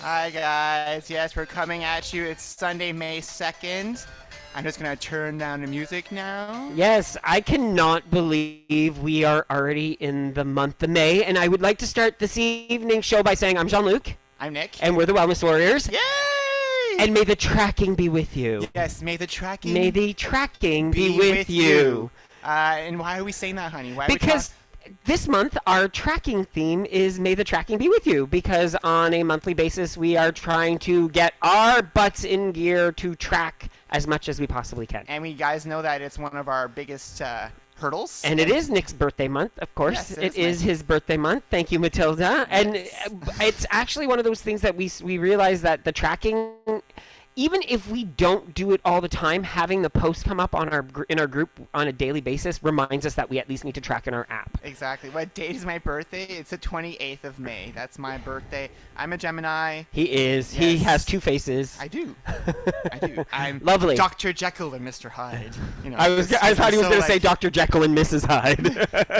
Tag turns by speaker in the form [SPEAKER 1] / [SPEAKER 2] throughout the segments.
[SPEAKER 1] Hi guys, yes, we're coming at you. It's Sunday, May 2nd. I'm just gonna turn down the music now.
[SPEAKER 2] Yes, I cannot believe we are already in the month of May, and I would like to start this evening show by saying I'm Jean-Luc,
[SPEAKER 1] I'm Nick.
[SPEAKER 2] and we're the Wellness Warriors.
[SPEAKER 1] Yay!
[SPEAKER 2] And may the tracking be with you.
[SPEAKER 1] Yes, may the tracking
[SPEAKER 2] May the tracking be with you.
[SPEAKER 1] And why are we saying that, honey? Why are we
[SPEAKER 2] Because this month, our tracking theme is May the Tracking Be With You, because on a monthly basis, we are trying to get our butts in gear to track as much as we possibly can.
[SPEAKER 1] And we guys know that it's one of our biggest hurdles.
[SPEAKER 2] And it is Nick's birthday month, of course.
[SPEAKER 1] Yes,
[SPEAKER 2] it is his birthday month. Thank you, Matilda. And it's actually one of those things that we realize that the tracking, even if we don't do it all the time, having the post come up on in our group on a daily basis reminds us that we at least need to track in our app.
[SPEAKER 1] Exactly. What date is my birthday? It's the 28th of May. That's my birthday. I'm a Gemini.
[SPEAKER 2] He is.
[SPEAKER 1] Yes.
[SPEAKER 2] He has two faces.
[SPEAKER 1] I do. I do. I'm
[SPEAKER 2] Lovely.
[SPEAKER 1] Dr. Jekyll and Mr. Hyde. You know,
[SPEAKER 2] I thought he was going to say Dr. Jekyll and Mrs. Hyde.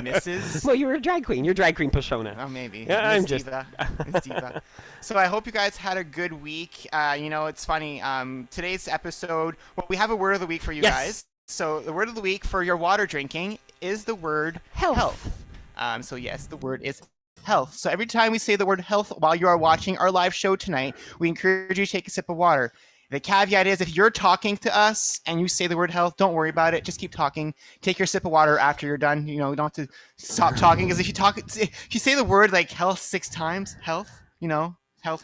[SPEAKER 1] Mrs.
[SPEAKER 2] Well, you were a drag queen. You're a drag queen persona.
[SPEAKER 1] Oh, maybe.
[SPEAKER 2] Yeah, I'm just.
[SPEAKER 1] Diva. Miss Diva. So I hope you guys had a good week. It's funny. Today's episode, well, we have a word of the week for you guys. So the word of the week for your water drinking is the word health. So yes, the word is health. So every time we say the word health while you are watching our live show tonight, we encourage you to take a sip of water. The caveat is if you're talking to us and you say the word health, don't worry about it. Just keep talking. Take your sip of water after you're done. You don't have to stop talking, because if you say the word like health 6 times, health,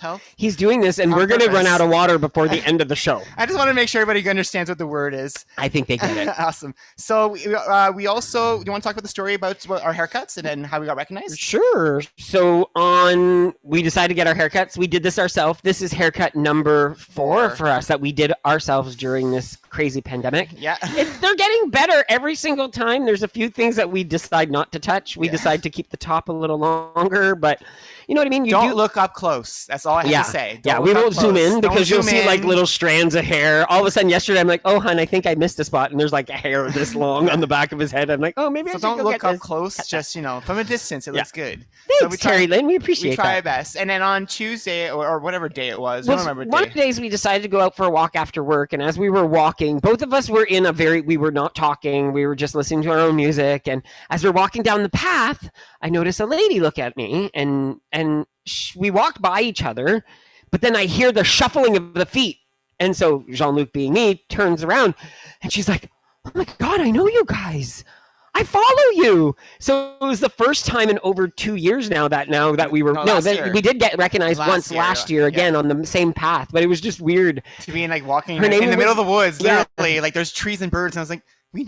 [SPEAKER 1] health.
[SPEAKER 2] He's doing this, and we're going to run out of water before the end of the show.
[SPEAKER 1] I just want to make sure everybody understands what the word is.
[SPEAKER 2] I think they get it.
[SPEAKER 1] Awesome. So we also, you want to talk about the story about our haircuts and then how we got recognized?
[SPEAKER 2] Sure. So we decided to get our haircuts. We did this ourselves. This is haircut number 4 for us that we did ourselves during this crazy pandemic.
[SPEAKER 1] Yeah.
[SPEAKER 2] They're getting better every single time. There's a few things that we decide not to touch. We decide to keep the top a little longer, but you know what I mean?
[SPEAKER 1] Don't look up close. That's all I have to say.
[SPEAKER 2] We won't zoom in because you'll see like little strands of hair. All of a sudden yesterday I'm like, oh, hon, I think I missed a spot. And there's like a hair this long on the back of his head. I'm like, oh, maybe I should
[SPEAKER 1] don't
[SPEAKER 2] go
[SPEAKER 1] look
[SPEAKER 2] get
[SPEAKER 1] up
[SPEAKER 2] this.
[SPEAKER 1] close. Just, from a distance, it looks good.
[SPEAKER 2] Thanks, Terry Lynn. We appreciate that.
[SPEAKER 1] We try our best. And then on Tuesday or whatever day it was, I don't remember
[SPEAKER 2] one of the days we decided to go out for a walk after work. And as we were walking, both of us were we were not talking. We were just listening to our own music. And as we're walking down the path, I noticed a lady look at me and we walked by each other, but then I hear the shuffling of the feet. And so Jean-Luc, being me, turns around and she's like, oh my God, I know you guys. I follow you. So it was the first time in over 2 years now that we were, we did get recognized last year again on the same path, but it was just weird.
[SPEAKER 1] To be walking in the middle of the woods, literally, like there's trees and birds. And I was like,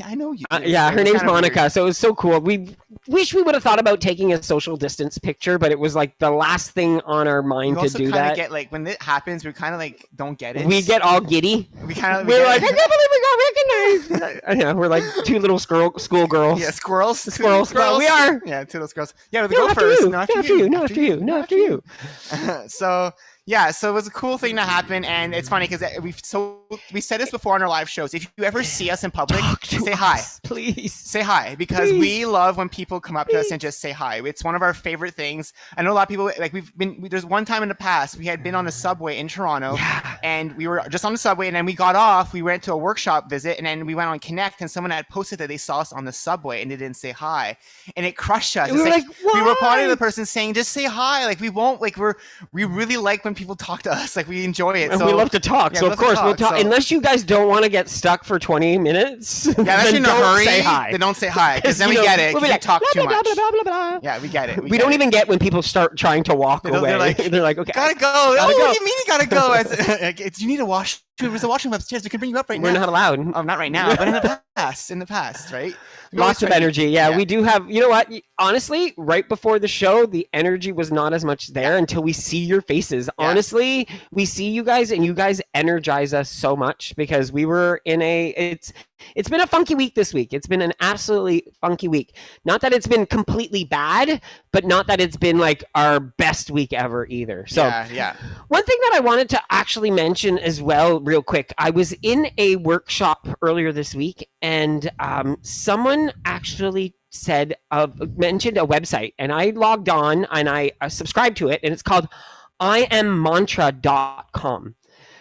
[SPEAKER 1] I know you.
[SPEAKER 2] Her name's Monica, weird. So it was so cool. We wish we would have thought about taking a social distance picture, but it was like the last thing on our mind to do that.
[SPEAKER 1] Get like when it happens, we kind of like don't get it.
[SPEAKER 2] We get all giddy.
[SPEAKER 1] We're
[SPEAKER 2] like, I can't believe we got recognized. Yeah, we're like 2 little schoolgirls.
[SPEAKER 1] Yeah, squirrels.
[SPEAKER 2] Squirrels. Well, we are.
[SPEAKER 1] Yeah, 2 little squirrels. Yeah, go first.
[SPEAKER 2] No, after you.
[SPEAKER 1] So. Yeah, so it was a cool thing to happen, and it's funny because we said this before on our live shows. If you ever see us in public, say hi.
[SPEAKER 2] Please.
[SPEAKER 1] Say hi, because we love when people come up to us and just say hi. It's one of our favorite things. I know a lot of people, like there's one time in the past, we had been on the subway in Toronto, and we were just on the subway, and then we got off, we went to a workshop visit, and then we went on Connect, and someone had posted that they saw us on the subway, and they didn't say hi. And it crushed us.
[SPEAKER 2] We were like,
[SPEAKER 1] we were part of the person saying, just say hi. Like, we won't, like, we really like when people talk to us, like we enjoy it,
[SPEAKER 2] and we love to talk, so of course we'll talk. Unless you guys don't want to get stuck for 20 minutes,
[SPEAKER 1] unless you're in a hurry,
[SPEAKER 2] say hi.
[SPEAKER 1] Then don't say hi, because then we get it.
[SPEAKER 2] We'll
[SPEAKER 1] like, talk too much.
[SPEAKER 2] Blah, blah, blah, blah.
[SPEAKER 1] Yeah, we get it.
[SPEAKER 2] We don't even get when people start trying to walk away. They're like, okay,
[SPEAKER 1] gotta go. What do you mean you gotta go? You need to wash. There's a washroom upstairs. We can bring you up right now.
[SPEAKER 2] We're not allowed.
[SPEAKER 1] Oh, not right now, but in the past, right?
[SPEAKER 2] Lots of energy. Yeah, we do have, you know what? Honestly, right before the show, the energy was not as much there until we see your faces. Yeah. Honestly, we see you guys and you guys energize us so much because we were in it's been a funky week this week. It's been an absolutely funky week. Not that it's been completely bad, but not that it's been like our best week ever either. So one thing that I wanted to actually mention as well, real quick, I was in a workshop earlier this week and someone actually mentioned a website, and I logged on and I subscribed to it, and it's called iammantra.com.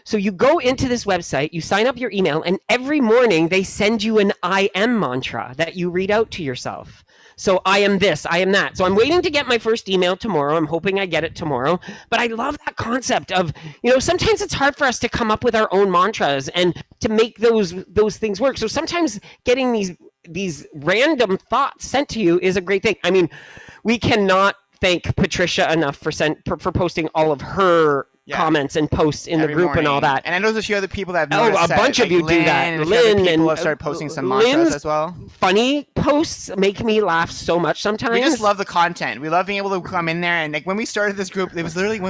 [SPEAKER 2] So you go into this website, you sign up your email, and every morning they send you an I am mantra that you read out to yourself. So I am this, I am that. So I'm waiting to get my first email tomorrow. I'm hoping I get it tomorrow. But I love that concept of, sometimes it's hard for us to come up with our own mantras and to make those things work. So sometimes getting these random thoughts sent to you is a great thing. I mean, we cannot thank Patricia enough for posting all of her comments and posts in the group and all that.
[SPEAKER 1] And I know there's a few other people that have noticed
[SPEAKER 2] a bunch of you do that.
[SPEAKER 1] And Lynn people have started posting some mantras as well.
[SPEAKER 2] Funny posts make me laugh so much sometimes.
[SPEAKER 1] We just love the content. We love being able to come in there, and like when we started this group, it was literally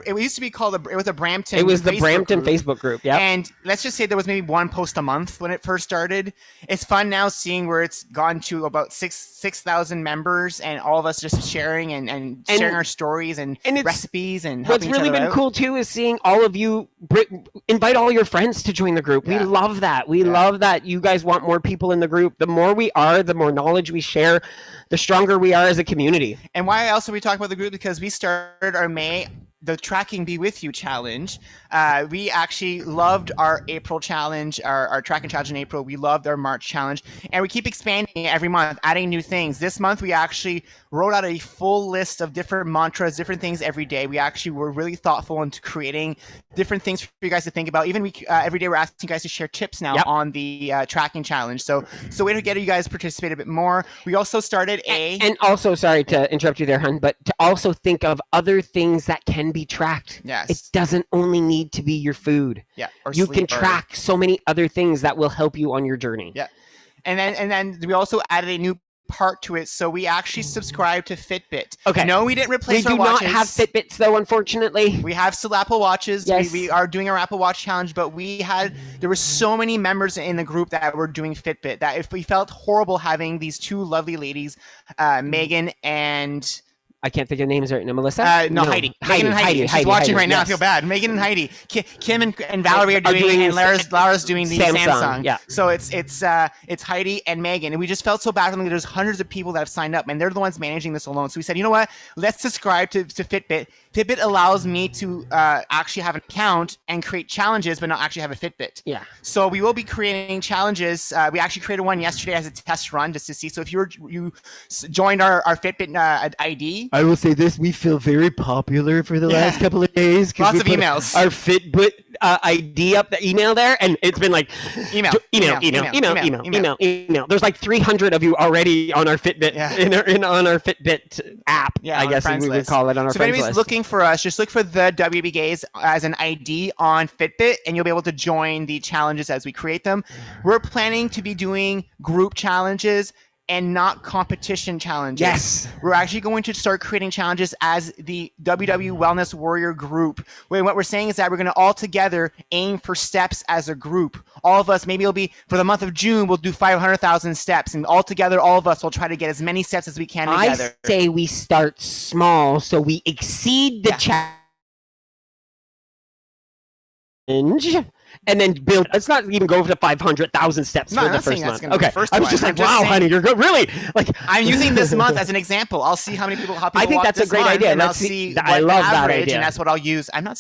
[SPEAKER 1] it used to be called it was a Brampton.
[SPEAKER 2] It was the Brampton Facebook group. Yeah.
[SPEAKER 1] And let's just say there was maybe one post a month when it first started. It's fun now seeing where it's gone to about 6,000 members, and all of us just sharing and sharing our stories and recipes and helping
[SPEAKER 2] what's really been cool too is seeing all of you invite all your friends to join the group. We love that. We love that you guys want more people in the group. The more we are, the more knowledge we share, the stronger we are as a community.
[SPEAKER 1] And why else are we talking about the group? Because we started our the Tracking Be With You challenge. We actually loved our April challenge, our tracking challenge in April. We loved our March challenge, and we keep expanding it every month, adding new things. This month, we actually wrote out a full list of different mantras, different things every day. We actually were really thoughtful into creating different things for you guys to think about. Even every day, we're asking you guys to share tips now on the tracking challenge. So way to get you guys to participate a bit more. We also started
[SPEAKER 2] and also, sorry to interrupt you there, hun, but to also think of other things that can be tracked.
[SPEAKER 1] Yes.
[SPEAKER 2] It doesn't only need to be your food.
[SPEAKER 1] Yeah.
[SPEAKER 2] You can track so many other things that will help you on your journey.
[SPEAKER 1] Yeah. And then we also added a new part to it. So we actually subscribe to Fitbit.
[SPEAKER 2] Okay.
[SPEAKER 1] No, we didn't replace our watches.
[SPEAKER 2] We do not have Fitbits though, unfortunately.
[SPEAKER 1] We have still Apple Watches.
[SPEAKER 2] Yes.
[SPEAKER 1] We are doing our Apple Watch challenge, but there were so many members in the group that were doing Fitbit that if we felt horrible having these two lovely ladies, Megan and
[SPEAKER 2] I can't think of names right now. Melissa?
[SPEAKER 1] No, Heidi. Megan and Heidi. She's watching right now. I feel bad. Megan and Heidi. Kim and Valerie are doing and Lara's doing the Samsung.
[SPEAKER 2] Yeah.
[SPEAKER 1] So it's Heidi and Megan. And we just felt so bad for them. There's hundreds of people that have signed up, and they're the ones managing this alone. So we said, you know what? Let's subscribe to Fitbit. Fitbit allows me to actually have an account and create challenges, but not actually have a Fitbit.
[SPEAKER 2] Yeah.
[SPEAKER 1] So we will be creating challenges. We actually created one yesterday as a test run just to see. So if you joined our Fitbit ID.
[SPEAKER 3] I will say this: we feel very popular for the last couple of days.
[SPEAKER 1] Lots of emails.
[SPEAKER 2] Our Fitbit ID up the email there, and it's been like email. There's like 300 of you already on our Fitbit on our Fitbit app.
[SPEAKER 1] Yeah,
[SPEAKER 2] I guess we would call it on our friends list.
[SPEAKER 1] So if anybody's looking for us, just look for the WB Gays as an ID on Fitbit, and you'll be able to join the challenges as we create them. We're planning to be doing group challenges and not competition challenges.
[SPEAKER 2] Yes.
[SPEAKER 1] We're actually going to start creating challenges as the WW Wellness Warrior group. What we're saying is that we're going to all together aim for steps as a group. All of us, maybe it'll be for the month of June, we'll do 500,000 steps, and all together, all of us will try to get as many steps as we can together.
[SPEAKER 2] I say we start small so we exceed the challenge. And then build. Let's not even go to 500,000 steps for the first month. Okay, I was just like, wow, honey, you're good. Really? Like,
[SPEAKER 1] I'm using this month as an example. I'll see how many people.
[SPEAKER 2] I think that's a great idea.
[SPEAKER 1] And I'll see. I love that idea. And that's what I'll use. I know.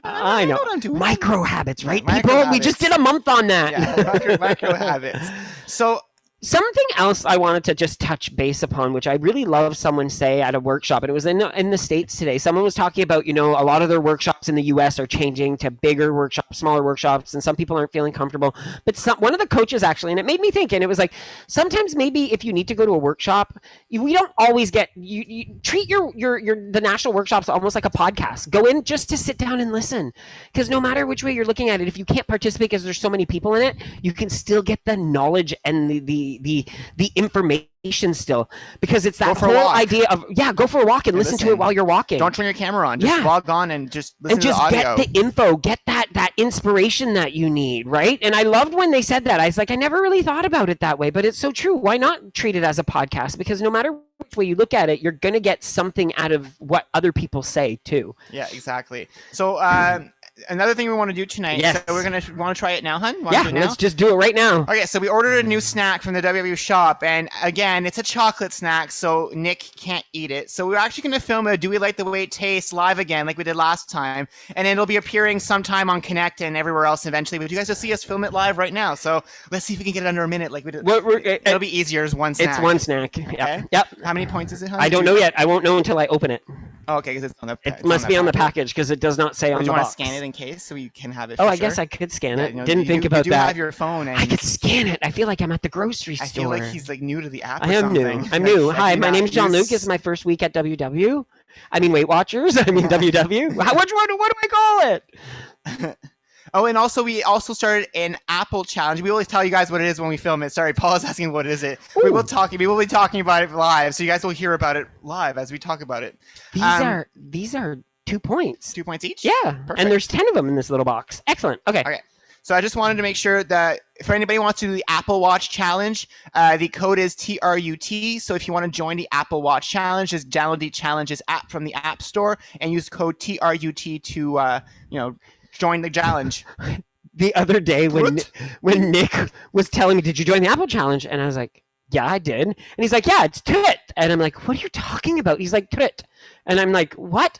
[SPEAKER 2] I know what I'm doing. Micro habits, right, people? We just did a month on that.
[SPEAKER 1] Yeah, micro habits. So.
[SPEAKER 2] Something else I wanted to just touch base upon, which I really love someone say at a workshop, and it was in the States today. Someone was talking about, a lot of their workshops in the U.S. are changing to bigger workshops, smaller workshops, and some people aren't feeling comfortable. But one of the coaches actually, and it made me think, and it was like, sometimes maybe if you need to go to a workshop, we don't always get, you treat the national workshops almost like a podcast. Go in just to sit down and listen, because no matter which way you're looking at it, if you can't participate because there's so many people in it, you can still get the knowledge and the information still, because it's that whole idea of go for a walk and listen to it while you're walking.
[SPEAKER 1] Don't turn your camera on. Just log on and just listen to the audio.
[SPEAKER 2] Get the info, get that inspiration that you need, right? And I loved when they said that. I was like, I never really thought about it that way, but it's so true. Why not treat it as a podcast? Because no matter which way you look at it, you're going to get something out of what other people say too.
[SPEAKER 1] Yeah, exactly. So another thing we want to do tonight.
[SPEAKER 2] Yes.
[SPEAKER 1] So we're going to want to try it now, hun?
[SPEAKER 2] Yeah, let's just do it right now.
[SPEAKER 1] Okay, so we ordered a new snack from the WW shop, and again, it's a chocolate snack, so Nick can't eat it. So we're actually going to film a Do We Like the Way It Tastes live again, like we did last time, and it'll be appearing sometime on Connect and everywhere else eventually. But you guys will see us film it live right now. So let's see if we can get it under a minute, like we did. It'll be easier as one snack.
[SPEAKER 2] It's one snack.
[SPEAKER 1] Okay.
[SPEAKER 2] Yep.
[SPEAKER 1] How many points is it, hun?
[SPEAKER 2] I don't know yet. I won't know until I open it.
[SPEAKER 1] Oh, okay, because it's on the.
[SPEAKER 2] It must be on the package because it does not say on the box.
[SPEAKER 1] Do you want to scan it in case so we can have it?
[SPEAKER 2] Oh, I guess I could scan it. Didn't think about that.
[SPEAKER 1] You have your phone. And
[SPEAKER 2] I could scan it. I feel like I'm at the grocery store.
[SPEAKER 1] I feel like he's like new to the app.
[SPEAKER 2] I am new. I'm new. Hi, my name's Jean-Luc. It's my first week at WW. I mean, Weight Watchers. I mean, WW. What do I call it?
[SPEAKER 1] Oh, and also we started an Apple challenge. We always tell you guys what it is when we film it. Sorry, Paul is asking what is it. We will be talking about it live, so you guys will hear about it live as we talk about it.
[SPEAKER 2] These are 2 points.
[SPEAKER 1] 2 points each?
[SPEAKER 2] Yeah.
[SPEAKER 1] Perfect.
[SPEAKER 2] And there's 10 of them in this little box. Excellent. Okay.
[SPEAKER 1] So I just wanted to make sure that if anybody wants to do the Apple Watch challenge, the code is TRUT. So if you want to join the Apple Watch challenge, just download the challenges app from the App Store and use code TRUT to join the challenge.
[SPEAKER 2] The other day when Nick was telling me, "Did you join the Apple challenge?" and I was like, "Yeah, I did." And he's like, "Yeah, it's TRUT." And I'm like, "What are you talking about?" He's like, "TRUT." And I'm like, "What?"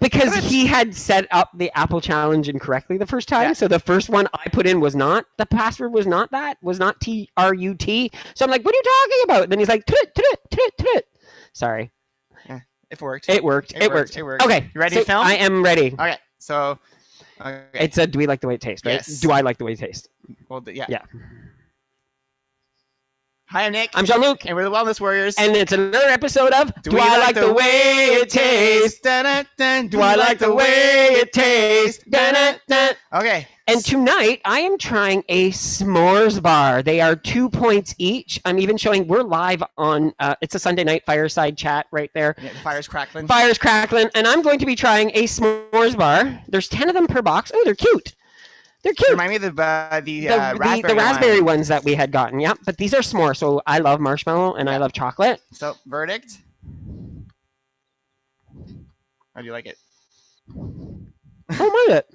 [SPEAKER 2] Because he had set up the Apple challenge incorrectly the first time. Yeah. So the first one I put in was not, the password was not TRUT. So I'm like, "What are you talking about?" And then he's like, TRUT. Sorry.
[SPEAKER 1] Yeah, it worked.
[SPEAKER 2] It worked. Okay.
[SPEAKER 1] You ready to film?
[SPEAKER 2] I am ready.
[SPEAKER 1] Okay. So
[SPEAKER 2] it's a Do We Like the Way It Tastes, right?
[SPEAKER 1] Yes.
[SPEAKER 2] Do I like the way it tastes?
[SPEAKER 1] Well, yeah.
[SPEAKER 2] Yeah.
[SPEAKER 1] Hi, I'm Nick.
[SPEAKER 2] I'm Jean-Luc.
[SPEAKER 1] And we're the Wellness Warriors.
[SPEAKER 2] And it's another episode of Do I Like the Way It Tastes? Do I like the way it tastes?
[SPEAKER 1] Okay.
[SPEAKER 2] And tonight, I am trying a s'mores bar. They are 2 points each. I'm even showing, we're live on, it's a Sunday night Fireside chat right there.
[SPEAKER 1] Yeah, the fire's crackling.
[SPEAKER 2] Fire's crackling. And I'm going to be trying a s'mores bar. There's 10 of them per box. Oh, they're cute. They're cute.
[SPEAKER 1] Remind me of the
[SPEAKER 2] raspberry ones that we had gotten. Yep, but these are s'more. So I love marshmallow and I love chocolate.
[SPEAKER 1] So verdict. How do you like it?
[SPEAKER 2] I don't mind it.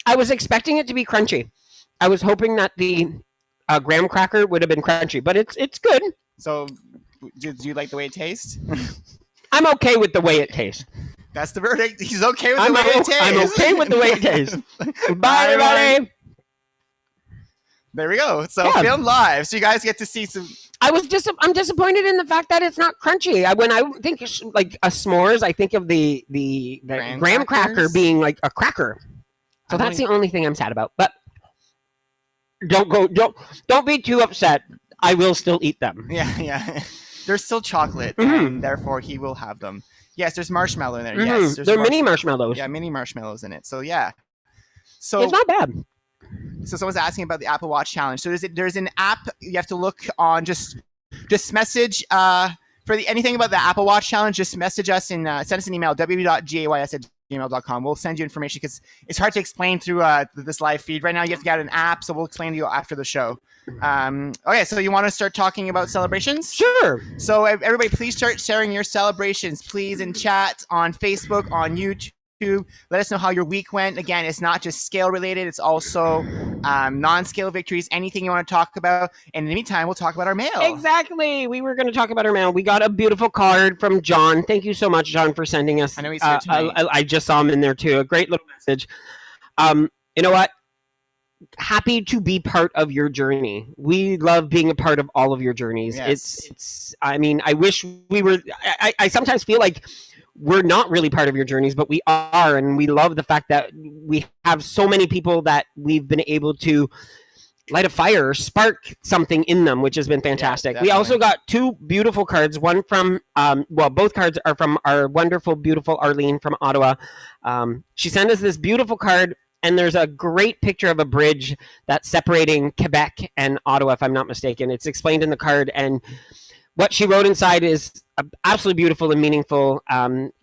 [SPEAKER 2] I was expecting it to be crunchy. I was hoping that the graham cracker would have been crunchy, but it's good.
[SPEAKER 1] So, do you like the way it tastes?
[SPEAKER 2] I'm okay with the way it tastes.
[SPEAKER 1] That's the verdict. He's okay with the way it tastes.
[SPEAKER 2] I'm okay with the way it tastes. Bye, everybody.
[SPEAKER 1] There we go. So film live, so you guys get to see some.
[SPEAKER 2] I'm disappointed in the fact that it's not crunchy. When I think like a s'mores, I think of the graham cracker being like a cracker. So that's the only thing I'm sad about. But don't be too upset. I will still eat them.
[SPEAKER 1] Yeah. They're still chocolate, and therefore he will have them. Yes, there's marshmallow in there. Yes,
[SPEAKER 2] they're mini marshmallows.
[SPEAKER 1] Yeah, mini marshmallows in it. So yeah. So
[SPEAKER 2] it's not bad.
[SPEAKER 1] So someone's asking about the Apple Watch challenge. So there's an app you have to look on. Just message for anything about the Apple Watch challenge. Just message us and send us an email w.gays@gmail.com. We'll send you information because it's hard to explain through this live feed right now. You have to get an app, so we'll explain to you after the show. Okay, so you want to start talking about celebrations?
[SPEAKER 2] Sure.
[SPEAKER 1] So everybody, please start sharing your celebrations, please, in chat, on Facebook, on YouTube. Let us know how your week went. Again, it's not just scale related, it's also non-scale victories, anything you want to talk about. And in the meantime, we'll talk about our mail.
[SPEAKER 2] Exactly. We were going to talk about our mail. We got a beautiful card from John. Thank you so much, John, for sending us.
[SPEAKER 1] I know he's here tonight.
[SPEAKER 2] I just saw him in there too. A great little message. You know what? Happy to be part of your journey. We love being a part of all of your journeys.
[SPEAKER 1] Yes.
[SPEAKER 2] I mean, I wish we were. I sometimes feel like we're not really part of your journeys, but we are, and we love the fact that we have so many people that we've been able to light a fire or spark something in them, which has been fantastic. We also got two beautiful cards. One from, both cards are from our wonderful, beautiful Arlene from Ottawa. She sent us this beautiful card, and there's a great picture of a bridge that's separating Quebec and Ottawa, if I'm not mistaken. It's explained in the card, and what she wrote inside is absolutely beautiful and meaningful,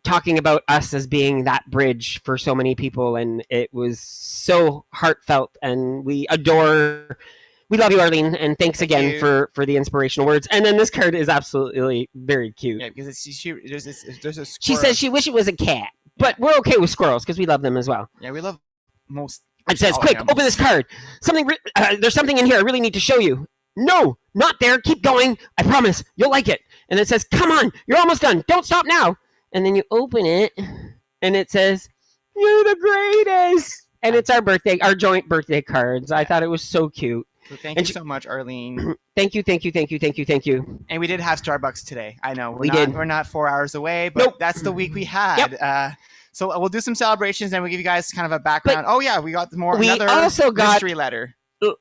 [SPEAKER 2] talking about us as being that bridge for so many people, and it was so heartfelt, and we love you, Arlene, and thanks again for the inspirational words. And then this card is absolutely very cute.
[SPEAKER 1] Yeah, because there's a squirrel.
[SPEAKER 2] She says she wished it was a cat, but we're okay with squirrels because we love them as well.
[SPEAKER 1] Yeah, we love most.
[SPEAKER 2] It says, quick, open this card. There's something in here I really need to show you. No, not there. Keep going. I promise. You'll like it. And it says, come on. You're almost done. Don't stop now. And then you open it, and it says, you're the greatest. And it's our joint birthday cards. I thought it was so cute.
[SPEAKER 1] So thank you so much, Arlene.
[SPEAKER 2] Thank you.
[SPEAKER 1] And we did have Starbucks today. I know. We're not 4 hours away, but that's the week we had. Yep. So we'll do some celebrations, and we'll give you guys kind of a background. We got another mystery letter.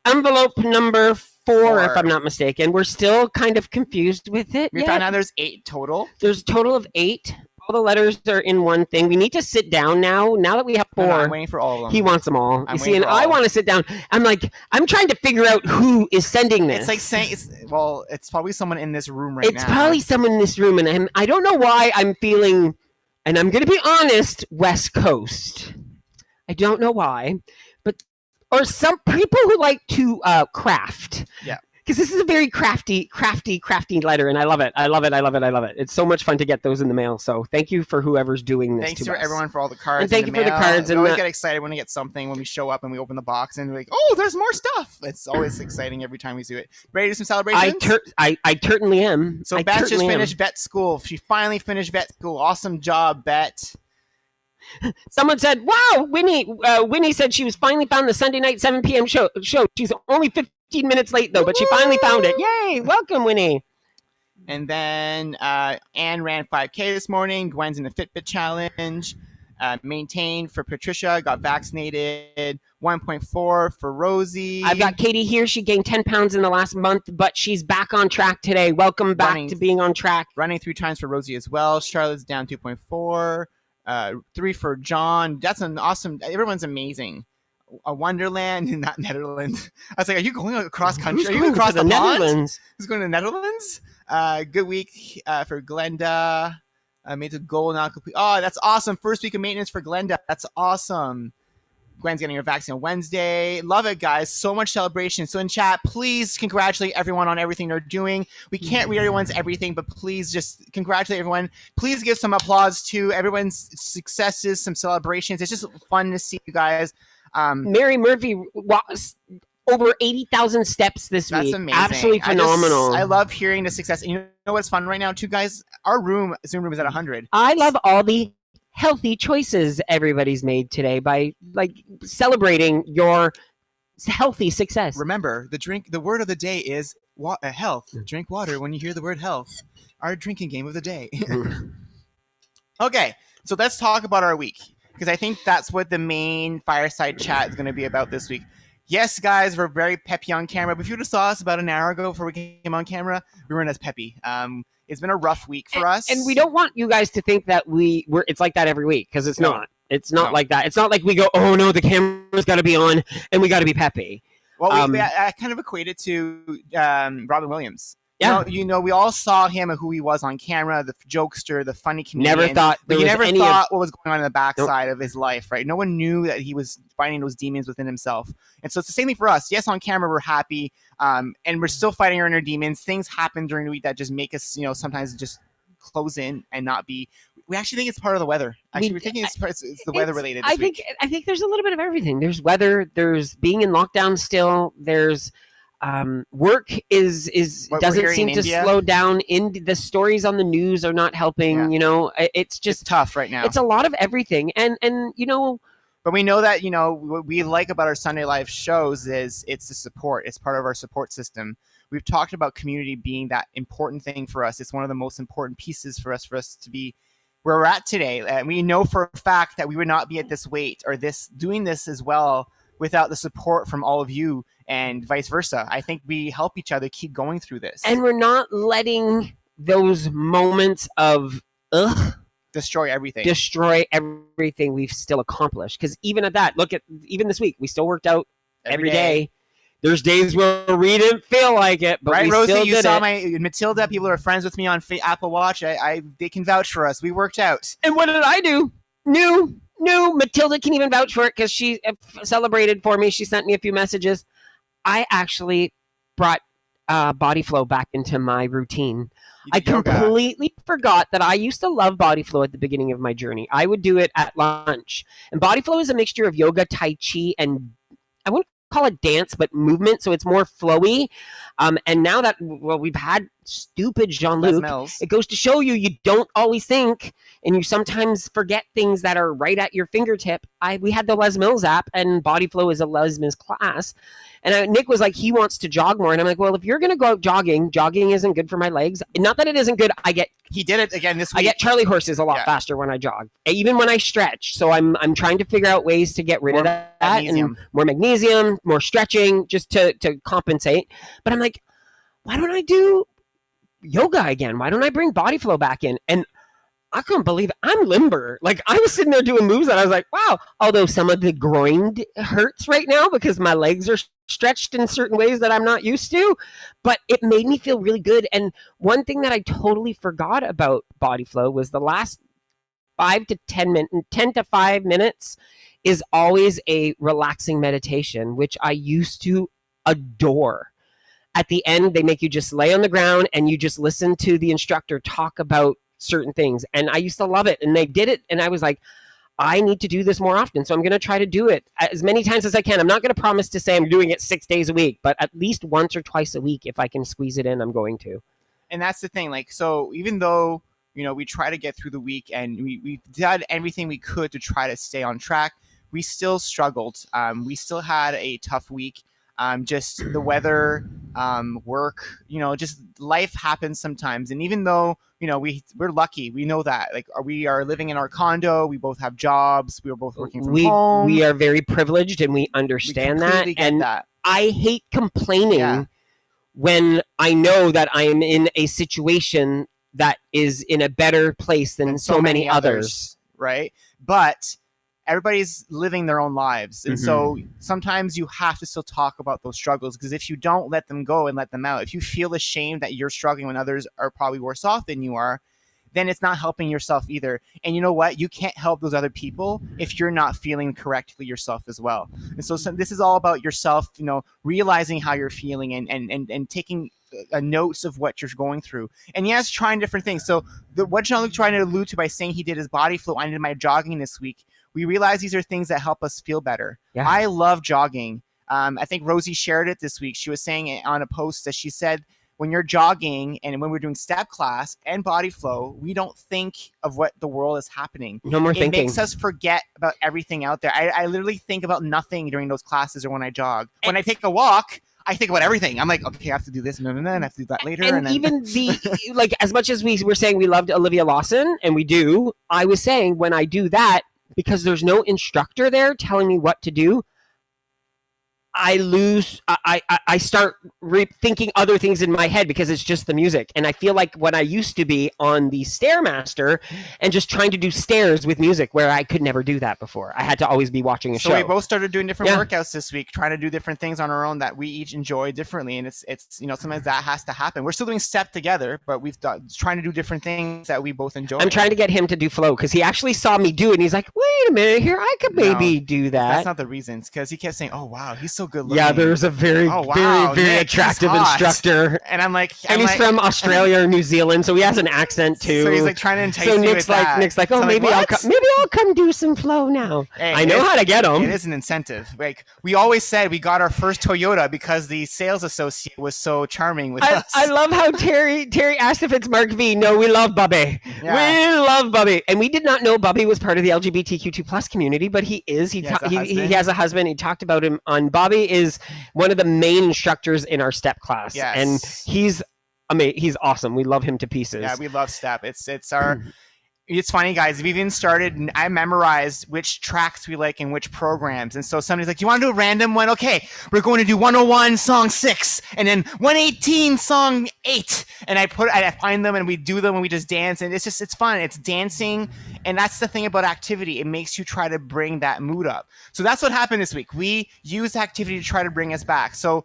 [SPEAKER 2] Envelope number 4, if I'm not mistaken. We're still kind of confused with it.
[SPEAKER 1] We found out there's 8 total.
[SPEAKER 2] There's a total of 8. All the letters are in one thing. We need to sit down now. Now that we have 4.
[SPEAKER 1] No, I'm waiting for all of them.
[SPEAKER 2] He wants them all. I want to sit down. I'm trying to figure out who is sending this.
[SPEAKER 1] It's like saying it's probably someone in this room now.
[SPEAKER 2] It's probably someone in this room, and I don't know why I'm feeling, and I'm going to be honest, West Coast. I don't know why, or some people who like to craft.
[SPEAKER 1] Yeah.
[SPEAKER 2] Because this is a very crafty letter, and I love it. It's so much fun to get those in the mail. So thank you for whoever's doing this.
[SPEAKER 1] Thanks to everyone for all the cards.
[SPEAKER 2] And thank you for the cards.
[SPEAKER 1] We always get excited when we get something, when we show up and we open the box and we're like, oh, there's more stuff. It's always exciting every time we do it. Ready to do some celebrations?
[SPEAKER 2] I certainly am.
[SPEAKER 1] So Bet just finished vet school. She finally finished vet school. Awesome job, Bet.
[SPEAKER 2] Someone said, wow, Winnie said she was finally found the Sunday night 7 p.m. show. She's only 15 minutes late, though, but she finally found it. Yay! Welcome, Winnie.
[SPEAKER 1] And then Anne ran 5K this morning. Gwen's in the Fitbit challenge. Maintained for Patricia. Got vaccinated. 1.4 for Rosie.
[SPEAKER 2] I've got Katie here. She gained 10 pounds in the last month, but she's back on track today. Welcome back to being on track.
[SPEAKER 1] Running 3 times for Rosie as well. Charlotte's down 2.4. 3 for John. That's an awesome. Everyone's amazing. A Wonderland, not Netherlands. I was like, are you going across country? Are you going across the Netherlands? Who's going to the Netherlands? Good week for Glenda. Made the goal now complete. Oh, that's awesome. First week of maintenance for Glenda. That's awesome. Gwen's getting her vaccine on Wednesday. Love it, guys. So much celebration. So in chat, please congratulate everyone on everything they're doing. We can't read everyone's everything, but please just congratulate everyone. Please give some applause to everyone's successes, some celebrations. It's just fun to see you guys.
[SPEAKER 2] Mary Murphy over 80,000 steps this week.
[SPEAKER 1] That's amazing.
[SPEAKER 2] Absolutely phenomenal.
[SPEAKER 1] I love hearing the success. And you know what's fun right now, too, guys? Our Zoom room is at 100. I
[SPEAKER 2] love all the healthy choices everybody's made today by celebrating your healthy success.
[SPEAKER 1] Remember, the word of the day is health. Drink water when you hear the word health. Our drinking game of the day. Okay, so let's talk about our week, because I think that's what the main Fireside chat is going to be about this week. Yes, guys, we're very peppy on camera, but if you would have saw us about an hour ago before we came on camera, we weren't as peppy. It's been a rough week for us.
[SPEAKER 2] And we don't want you guys to think that it's like that every week, because it's not. It's not like that. It's not like we go, oh no, the camera's got to be on and we got to be peppy.
[SPEAKER 1] Well, I kind of equate it to Robin Williams.
[SPEAKER 2] Yeah.
[SPEAKER 1] We all saw him and who he was on camera, the jokester, the funny comedian.
[SPEAKER 2] Never thought
[SPEAKER 1] what was going on in the backside of his life, right? No one knew that he was fighting those demons within himself. And so it's the same thing for us. Yes, on camera, we're happy, and we're still fighting our inner demons. Things happen during the week that just make us, sometimes just close in and not be. We actually think it's part of the weather. Actually, we're thinking it's the weather related. I
[SPEAKER 2] think there's a little bit of everything. There's weather. There's being in lockdown still. There's work doesn't seem to slow down. The stories on the news are not helping. It's just
[SPEAKER 1] tough right now.
[SPEAKER 2] It's a lot of everything, and
[SPEAKER 1] But we know that what we like about our Sunday Live shows is it's the support. It's part of our support system. We've talked about community being that important thing for us. It's one of the most important pieces for us to be where we're at today. And we know for a fact that we would not be at this weight or doing this as well without the support from all of you, and vice versa. I think we help each other keep going through this.
[SPEAKER 2] And we're not letting those moments of
[SPEAKER 1] destroy everything
[SPEAKER 2] we've still accomplished. Because even at that, even this week, we still worked out every day. There's days where we didn't feel like it, but we
[SPEAKER 1] Rosie,
[SPEAKER 2] still
[SPEAKER 1] you
[SPEAKER 2] did
[SPEAKER 1] saw
[SPEAKER 2] it.
[SPEAKER 1] Matilda. People who are friends with me on Apple Watch. They can vouch for us. We worked out.
[SPEAKER 2] And what did I do? New. Matilda can even vouch for it because she celebrated for me. She sent me a few messages. I actually brought body flow back into my routine.
[SPEAKER 1] You
[SPEAKER 2] I
[SPEAKER 1] did yoga.
[SPEAKER 2] completely forgot that I used to love body flow at the beginning of my journey. I would do it at lunch. And body flow is a mixture of yoga, tai chi, and I wouldn't call it dance, but movement. So it's more flowy. And now that, well, we've had stupid
[SPEAKER 1] Les
[SPEAKER 2] Jean-Luc,
[SPEAKER 1] Mills.
[SPEAKER 2] it goes to show you, you don't always think, and you sometimes forget things that are right at your fingertip. We had the Les Mills app, and body flow is a Les Mills class. And Nick was like, he wants to jog more. And I'm like, well, if you're going to go out jogging isn't good for my legs. Not that it isn't good.
[SPEAKER 1] He did it again this week.
[SPEAKER 2] I get Charlie horses a lot faster when I jog, even when I stretch. So I'm trying to figure out ways to get rid of that and more magnesium, more stretching, just to compensate. But I'm like, why don't I do yoga again? Why don't I bring body flow back in? And I couldn't believe it. I'm limber. Like, I was sitting there doing moves and I was like, wow. Although some of the groin hurts right now because my legs are stretched in certain ways that I'm not used to, but it made me feel really good. And one thing that I totally forgot about body flow was the last 5 to 10 minutes, 10 to 5 minutes is always a relaxing meditation, which I used to adore. At the end, they make you just lay on the ground and you just listen to the instructor talk about certain things. And I used to love it. And they did it. And I was like, I need to do this more often. So I'm going to try to do it as many times as I can. I'm not going to promise to say I'm doing it 6 days a week, but at least once or twice a week, if I can squeeze it in, I'm going to.
[SPEAKER 1] And that's the thing. Like, so even though, you know, we try to get through the week and we did everything we could to try to stay on track, we still struggled. We still had a tough week. Just the weather, work, you know, just life happens sometimes. And even though, you know, we're lucky, we know that, like, we are living in our condo, we both have jobs, we are both working from home.
[SPEAKER 2] We are very privileged and we understand that. And I hate complaining when I know that I'm in a situation that is in a better place than so many others.
[SPEAKER 1] Right? But everybody's living their own lives. And so sometimes you have to still talk about those struggles, because if you don't let them go and let them out, if you feel ashamed that you're struggling when others are probably worse off than you are, then it's not helping yourself either. And you know what? You can't help those other people if you're not feeling correctly yourself as well. And so this is all about yourself, you know, realizing how you're feeling and taking notes of what you're going through. And yes, trying different things. So what Jean-Luc trying to allude to by saying he did his body flow, I did my jogging this week. We realize these are things that help us feel better. Yeah. I love jogging. I think Rosie shared it this week. She was saying it on a post that she said, when you're jogging and when we're doing step class and body flow, we don't think of what the world is happening.
[SPEAKER 2] No more thinking.
[SPEAKER 1] It makes us forget about everything out there. I literally think about nothing during those classes or when I jog. When I take a walk, I think about everything. I'm like, okay, I have to do this and then I have to do that later.
[SPEAKER 2] And even like, as much as we were saying we loved Olivia Lawson, and we do, I was saying when I do that, because there's no instructor there telling me what to do, I start thinking other things in my head because it's just the music. And I feel like when I used to be on the Stairmaster and just trying to do stairs with music, where I could never do that before. I had to always be watching a show.
[SPEAKER 1] So we both started doing different workouts this week, trying to do different things on our own that we each enjoy differently. And it's you know, sometimes that has to happen. We're still doing step together, but trying to do different things that we both enjoy.
[SPEAKER 2] I'm trying to get him to do flow because he actually saw me do it and he's like, wait a minute here, I could maybe do that.
[SPEAKER 1] That's not the reasons, because he kept saying, oh wow, he's so good looking.
[SPEAKER 2] Yeah, there's a very Nick, attractive instructor,
[SPEAKER 1] and I'm like,
[SPEAKER 2] he's from Australia or New Zealand, so he has an accent too.
[SPEAKER 1] So he's like trying to entice me
[SPEAKER 2] Nick's
[SPEAKER 1] with that.
[SPEAKER 2] Nick's like, oh, so maybe I'll come do some flow now. Hey, I know how to get him.
[SPEAKER 1] It is an incentive. Like, we always said, we got our first Toyota because the sales associate was so charming with us.
[SPEAKER 2] I love how Terry asked if it's Mark V. No, we love Bubby. Yeah. We love Bubby, and we did not know Bubby was part of the LGBTQ2+ community, but he is. He has a husband. He talked about him on. Bobby is one of the main instructors in our step class, and he's amazing. He's awesome. We love him to pieces.
[SPEAKER 1] Yeah, we love step. It's our. It's funny, guys. We've even started. I memorized which tracks we like and which programs. And so somebody's like, "You want to do a random one? Okay, we're going to do 101 song 6, and then 118 song 8." And I find them and we do them and we just dance, and it's fun. It's dancing, and that's the thing about activity. It makes you try to bring that mood up. So that's what happened this week. We used activity to try to bring us back. So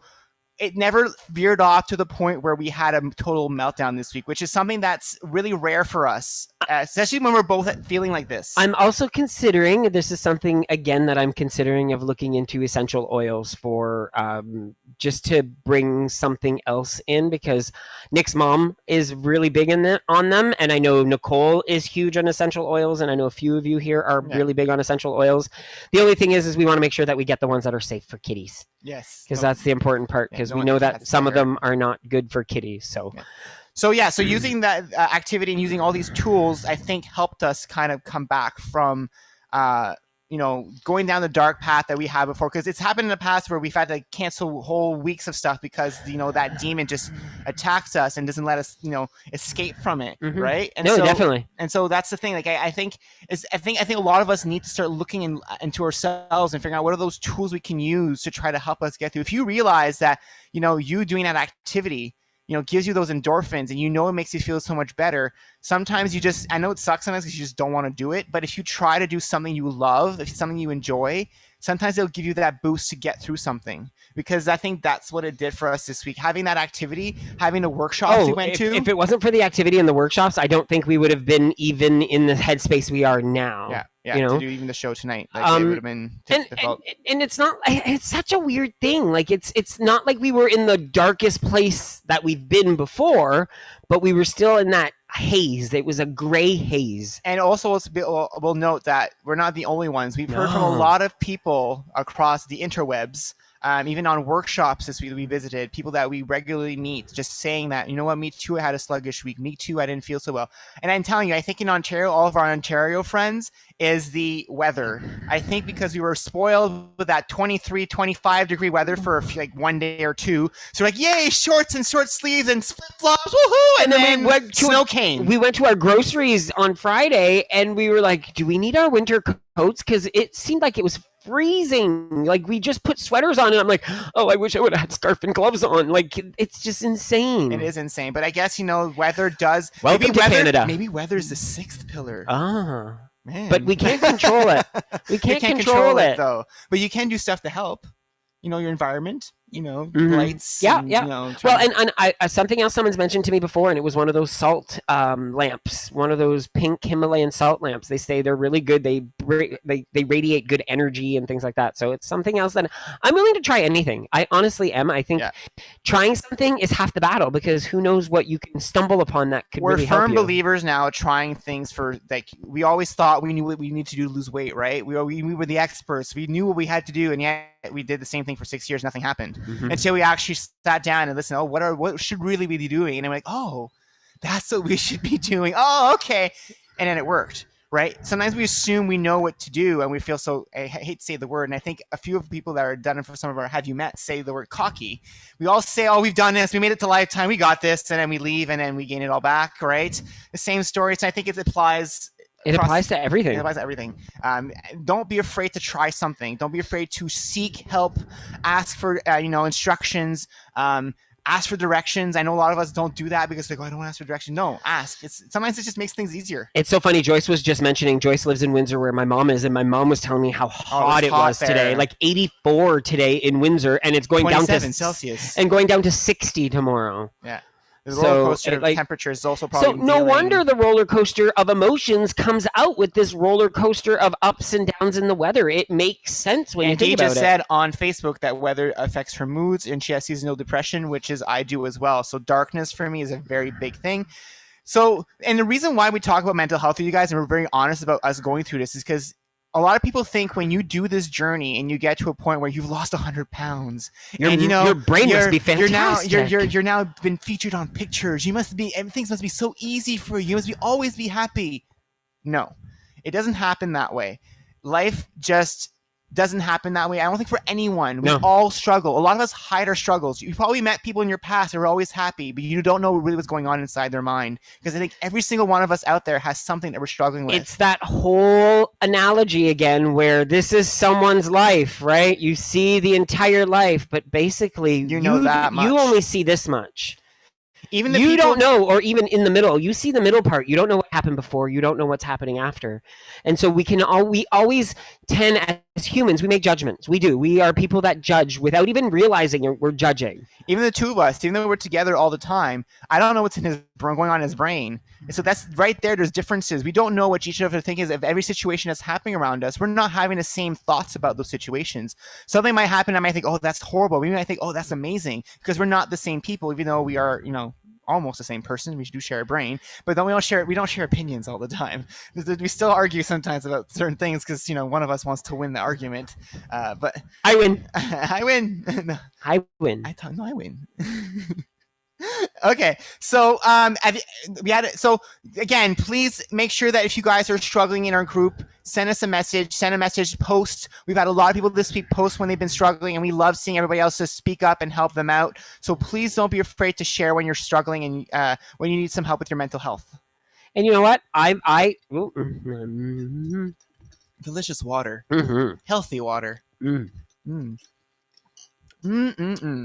[SPEAKER 1] it never veered off to the point where we had a total meltdown this week, which is something that's really rare for us, especially when we're both feeling like this.
[SPEAKER 2] I'm also considering, this is something, again, that I'm considering of looking into essential oils for just to bring something else in, because Nick's mom is really big on them. And I know Nicole is huge on essential oils. And I know a few of you here are really big on essential oils. The only thing is we want to make sure that we get the ones that are safe for kitties.
[SPEAKER 1] Yes.
[SPEAKER 2] Because that's the important part, because we know that some of them are not good for kitties. So.
[SPEAKER 1] Yeah. So using that activity and using all these tools, I think helped us kind of come back from, going down the dark path that we had before. Because it's happened in the past where we've had to cancel whole weeks of stuff because that demon just attacks us and doesn't let us escape from it, right? And
[SPEAKER 2] definitely.
[SPEAKER 1] And so that's the thing. Like I think a lot of us need to start looking into ourselves and figuring out what are those tools we can use to try to help us get through. If you realize that you doing that activity gives you those endorphins and it makes you feel so much better. Sometimes I know it sucks sometimes because you just don't want to do it, but if you try to do something you love, if it's something you enjoy, sometimes it'll give you that boost to get through something. Because I think that's what it did for us this week. Having that activity, having the workshops we went to.
[SPEAKER 2] If it wasn't for the activity and the workshops, I don't think we would have been even in the headspace we are now.
[SPEAKER 1] Yeah, to do even the show tonight, it would have been difficult.
[SPEAKER 2] And it's not. It's such a weird thing. Like it's not like we were in the darkest place that we've been before, but we were still in that haze. It was a gray haze.
[SPEAKER 1] And also, we'll note that we're not the only ones. We've heard from a lot of people across the interwebs. Even on workshops this week we visited, people that we regularly meet, just saying that, me too, I had a sluggish week. Me too, I didn't feel so well. And I'm telling you, I think in Ontario, all of our Ontario friends is the weather. I think because we were spoiled with that 23, 25 degree weather for like one day or two. So like, yay, shorts and short sleeves and flip-flops, woohoo! And then snow came.
[SPEAKER 2] We went to our groceries on Friday and we were like, do we need our winter coats? Because it seemed like it was freezing. Like we just put sweaters on and I'm like, oh, I wish I would have had scarf and gloves on. Like it's just insane.
[SPEAKER 1] It is insane. But I guess weather does.
[SPEAKER 2] Welcome to Canada.
[SPEAKER 1] Maybe weather's the sixth pillar.
[SPEAKER 2] Man. But we can't control it. We can't control it
[SPEAKER 1] though. But you can do stuff to help. Your environment. Lights.
[SPEAKER 2] Yeah. Well, and something else someone's mentioned to me before, and it was one of those salt lamps, one of those pink Himalayan salt lamps. They say they're really good. They radiate good energy and things like that. So it's something else that I'm willing to try anything. I honestly am. I think trying something is half the battle, because who knows what you can stumble upon that could really help you.
[SPEAKER 1] We're firm believers now trying things for, like, we always thought we knew what we need to do to lose weight, right? We were the experts. We knew what we had to do, and yet we did the same thing for 6 years. Nothing happened. Until we actually sat down and listened. What should really we be doing? And I'm like, oh, that's what we should be doing. Oh, okay. And then it worked, right? Sometimes we assume we know what to do, and we feel so. I hate to say the word, and I think a few of the people that are done it for some of our Have You Met say the word cocky. We all say, oh, we've done this, we made it to lifetime, we got this, and then we leave, and then we gain it all back, right? The same story. So I think it applies.
[SPEAKER 2] It applies to everything.
[SPEAKER 1] It applies to everything. Don't be afraid to try something. Don't be afraid to seek help. Ask for instructions. Ask for directions. I know a lot of us don't do that because I don't want to ask for directions. No, ask. Sometimes it just makes things easier.
[SPEAKER 2] It's so funny. Joyce was just mentioning, Joyce lives in Windsor where my mom is, and my mom was telling me how hot it was today. Like 84 today in Windsor, and it's going down to
[SPEAKER 1] Celsius.
[SPEAKER 2] And going down to 60 tomorrow.
[SPEAKER 1] Yeah. The roller coaster of temperature is also probably.
[SPEAKER 2] So no wonder the roller coaster of emotions comes out with this roller coaster of ups and downs in the weather. It makes sense when you think about it.
[SPEAKER 1] And just said on Facebook that weather affects her moods, and she has seasonal depression, which is I do as well. So darkness for me is a very big thing. So, and the reason why we talk about mental health with you guys, and we're very honest about us going through this, is because a lot of people think when you do this journey and you get to a point where you've lost 100 pounds, and your brain must be fantastic. You're now been featured on pictures. Everything must be so easy for you. You must always be happy. No, it doesn't happen that way. Life just doesn't happen that way. I don't think for anyone. We all struggle. A lot of us hide our struggles. You probably met people in your past who are always happy, but you don't know really what's going on inside their mind. Because I think every single one of us out there has something that we're struggling with.
[SPEAKER 2] It's that whole analogy again where this is someone's life, right? You see the entire life, but basically
[SPEAKER 1] you know that much.
[SPEAKER 2] You only see this much.
[SPEAKER 1] Even the
[SPEAKER 2] you
[SPEAKER 1] people...
[SPEAKER 2] don't know, or even in the middle, you see the middle part. You don't know what happened before. You don't know what's happening after. And so we always tend, as humans, we make judgments. We do. We are people that judge without even realizing we're judging.
[SPEAKER 1] Even the two of us, even though we're together all the time, I don't know what's going on in his brain. And so that's right there. There's differences. We don't know what each of us think is of every situation that's happening around us. We're not having the same thoughts about those situations. Something might happen. I might think, oh, that's horrible. We might think, oh, that's amazing, because we're not the same people, even though we are, almost the same person. We do share a brain, but then we don't share opinions all the time. We still argue sometimes about certain things because one of us wants to win the argument. But
[SPEAKER 2] I win.
[SPEAKER 1] I win.
[SPEAKER 2] I win.
[SPEAKER 1] I win. Okay, so so again, please make sure that if you guys are struggling in our group, send us a message, post. We've had a lot of people this week post when they've been struggling, and we love seeing everybody else to speak up and help them out. So please don't be afraid to share when you're struggling and when you need some help with your mental health.
[SPEAKER 2] And you know what?
[SPEAKER 1] Delicious water.
[SPEAKER 2] Mm-hmm.
[SPEAKER 1] Healthy water.
[SPEAKER 2] Mm.
[SPEAKER 1] Mm.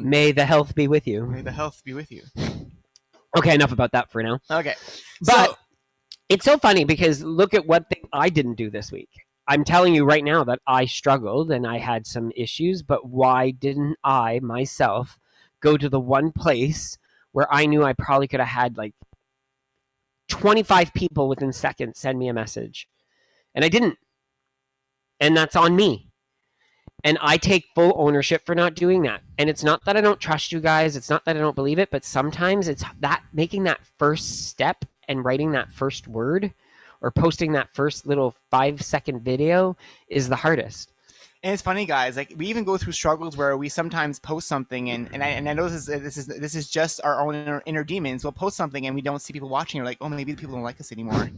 [SPEAKER 2] May the health be with you.
[SPEAKER 1] May the health be with you.
[SPEAKER 2] Okay, enough about that for now.
[SPEAKER 1] Okay.
[SPEAKER 2] But it's so funny because look at what I didn't do this week. I'm telling you right now that I struggled and I had some issues, but why didn't I myself go to the one place where I knew I probably could have had like 25 people within seconds send me a message? And I didn't. And that's on me. And I take full ownership for not doing that. And it's not that I don't trust you guys. It's not that I don't believe it. But sometimes it's that making that first step and writing that first word or posting that first little 5-second video is the hardest.
[SPEAKER 1] And it's funny, guys. Like, we even go through struggles where we sometimes post something, and I know this is just our own inner demons. We'll post something and we don't see people watching. We're like, oh, maybe people don't like us anymore.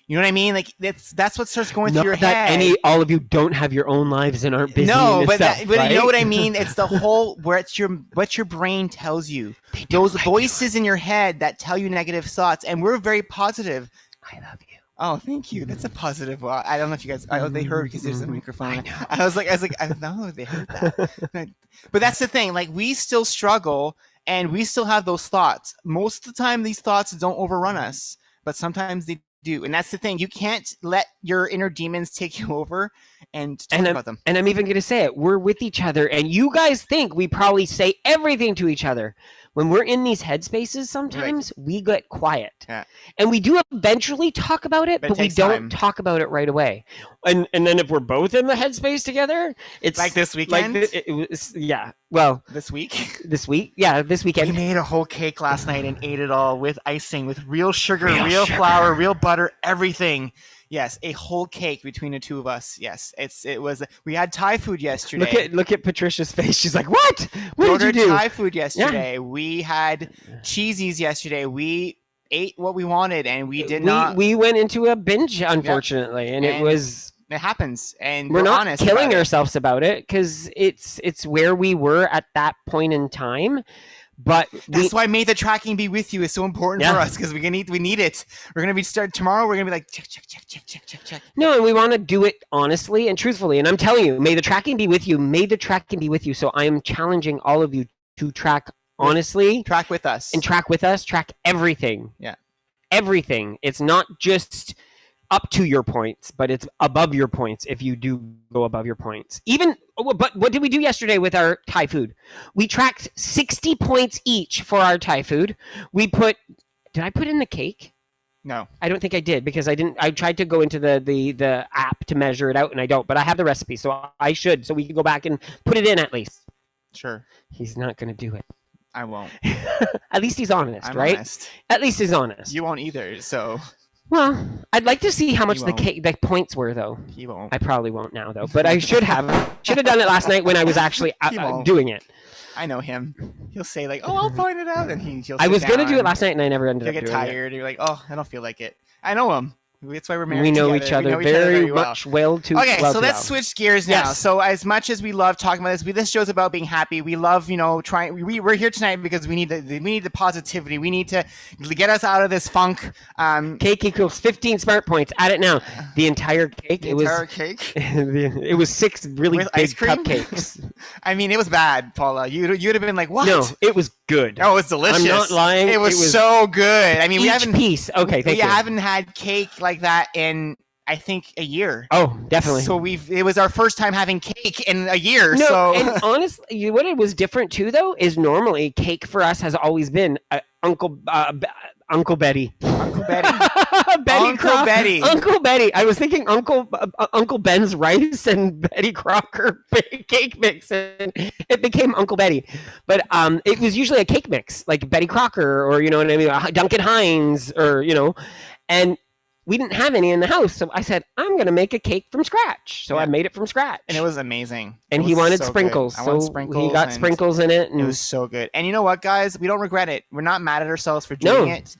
[SPEAKER 1] You know what I mean? Like, that's what starts going through your head.
[SPEAKER 2] All of you don't have your own lives and aren't busy.
[SPEAKER 1] No,
[SPEAKER 2] but
[SPEAKER 1] right? You know what I mean? It's the whole where it's what your brain tells you. Those voices in your head that tell you negative thoughts, and we're very positive.
[SPEAKER 2] I love you.
[SPEAKER 1] Oh, thank you. That's a positive. Well, I don't know if you guys. They heard because there's a microphone. I was like, I don't know if they heard that. But that's the thing. Like, we still struggle, and we still have those thoughts. Most of the time, these thoughts don't overrun us, but sometimes they do. And that's the thing. You can't let your inner demons take you over and talk about them.
[SPEAKER 2] And I'm even going to say it. We're with each other, and you guys think we probably say everything to each other. When we're in these headspaces, sometimes we get quiet. Yeah. And we do eventually talk about it, but we don't talk about it right away. And then if we're both in the headspace together, it's
[SPEAKER 1] like this weekend.
[SPEAKER 2] Well,
[SPEAKER 1] this week.
[SPEAKER 2] This weekend.
[SPEAKER 1] We made a whole cake last night and ate it all with icing, with real sugar, real flour, real butter, everything. Yes, a whole cake between the two of us. Yes, it was. We had Thai food yesterday.
[SPEAKER 2] Look at Patricia's face. She's like, "What? What did you do?"
[SPEAKER 1] Thai food yesterday. Yeah. We had cheesies yesterday. We ate what we wanted, and we did not.
[SPEAKER 2] We went into a binge, unfortunately, and it was.
[SPEAKER 1] It happens, and
[SPEAKER 2] we're not
[SPEAKER 1] honest
[SPEAKER 2] killing ourselves about it because it's where we were at that point in time. But
[SPEAKER 1] that's why May the Tracking Be With You is so important for us, because we need it. We're gonna be tomorrow. We're gonna be like check.
[SPEAKER 2] No, and we want to do it honestly and truthfully. And I'm telling you, may the tracking be with you. May the tracking be with you. So I am challenging all of you to track honestly.
[SPEAKER 1] Track with us.
[SPEAKER 2] And track with us. Track everything.
[SPEAKER 1] Yeah.
[SPEAKER 2] Everything. It's not just up to your points, but it's above your points if you do go above your points. But what did we do yesterday with our Thai food? We tracked 60 points each for our Thai food. Did I put in the cake?
[SPEAKER 1] No.
[SPEAKER 2] I don't think I did because I didn't. I tried to go into the app to measure it out and I don't, but I have the recipe, so I should. So we can go back and put it in at least.
[SPEAKER 1] Sure.
[SPEAKER 2] He's not going to do it.
[SPEAKER 1] I won't.
[SPEAKER 2] At least he's honest,
[SPEAKER 1] I'm
[SPEAKER 2] right?
[SPEAKER 1] Honest.
[SPEAKER 2] At least he's honest.
[SPEAKER 1] You won't either, so...
[SPEAKER 2] Well, I'd like to see how much the points were, though.
[SPEAKER 1] He won't.
[SPEAKER 2] I probably won't now, though. But I should have done it last night when I was actually doing it.
[SPEAKER 1] I know him. He'll say like, "Oh, I'll find it out," and he'll.
[SPEAKER 2] I was gonna do it last night, and I never ended up doing it.
[SPEAKER 1] You'll get tired. And you're like, "Oh, I don't feel like it." I know him. That's why we're married.
[SPEAKER 2] We know each other very much well.
[SPEAKER 1] Okay, so let's switch gears now. Yes. So as much as we love talking about this show's about being happy. We love, trying. We're here tonight because we need the positivity. We need to get us out of this funk.
[SPEAKER 2] Cake equals 15 smart points. Add it now. The entire cake.
[SPEAKER 1] Cake.
[SPEAKER 2] It was 6 really
[SPEAKER 1] with
[SPEAKER 2] big
[SPEAKER 1] ice cream?
[SPEAKER 2] cupcakes.
[SPEAKER 1] I mean, it was bad, Paula. You'd have been like, what?
[SPEAKER 2] No, it was good.
[SPEAKER 1] Oh, it's delicious.
[SPEAKER 2] I'm not lying.
[SPEAKER 1] It was so good. I mean, we
[SPEAKER 2] each
[SPEAKER 1] haven't
[SPEAKER 2] piece. Okay, thank
[SPEAKER 1] we
[SPEAKER 2] you.
[SPEAKER 1] haven't had cake like that in I think a year.
[SPEAKER 2] Oh, definitely.
[SPEAKER 1] So it was our first time having cake in a year.
[SPEAKER 2] No,
[SPEAKER 1] so
[SPEAKER 2] and honestly, what it was different too, though, is normally cake for us has always been Uncle Betty.
[SPEAKER 1] Uncle Betty.
[SPEAKER 2] Betty. Uncle Betty. I was thinking Uncle Ben's rice and Betty Crocker cake mix, and it became Uncle Betty. But it was usually a cake mix, like Betty Crocker, or you know what I mean, Duncan Hines, or you know, and we didn't have any in the house, so I said, I'm going to make a cake from scratch. So I made it from scratch.
[SPEAKER 1] And it was amazing.
[SPEAKER 2] And he wanted sprinkles. So he got sprinkles in it. And
[SPEAKER 1] it was so good. And you know what, guys? We don't regret it. We're not mad at ourselves for doing it.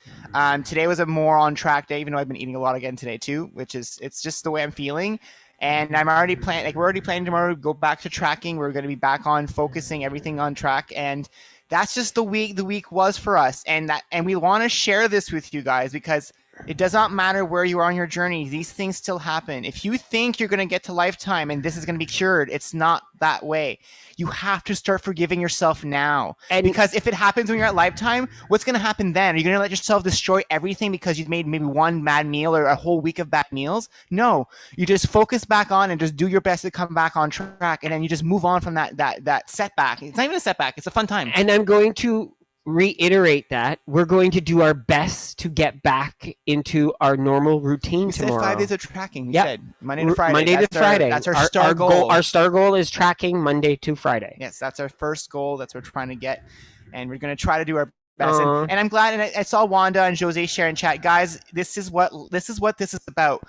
[SPEAKER 1] Today was a more on track day, even though I've been eating a lot again today too, it's just the way I'm feeling. And I'm already we're already planning tomorrow to go back to tracking. We're going to be back on focusing everything on track. And that's just the week was for us. And we want to share this with you guys because it does not matter where you are on your journey. These things still happen. If you think you're going to get to lifetime and this is going to be cured, it's not that way. You have to start forgiving yourself now. And because if it happens when you're at lifetime, what's going to happen then? Are you going to let yourself destroy everything because you've made maybe one bad meal or a whole week of bad meals? No. You just focus back on and just do your best to come back on track, and then you just move on from that setback. It's not even a setback. It's a fun time.
[SPEAKER 2] And I'm going to reiterate that we're going to do our best to get back into our normal routine tomorrow.
[SPEAKER 1] We said 5 days of tracking. We said Monday to Friday.
[SPEAKER 2] Monday to Friday.
[SPEAKER 1] That's our star goal.
[SPEAKER 2] Our star goal is tracking Monday to Friday.
[SPEAKER 1] Yes, that's our first goal. That's what we're trying to get, and we're going to try to do our best. And I'm glad. And I saw Wanda and Jose share in chat, guys. This is what this is about.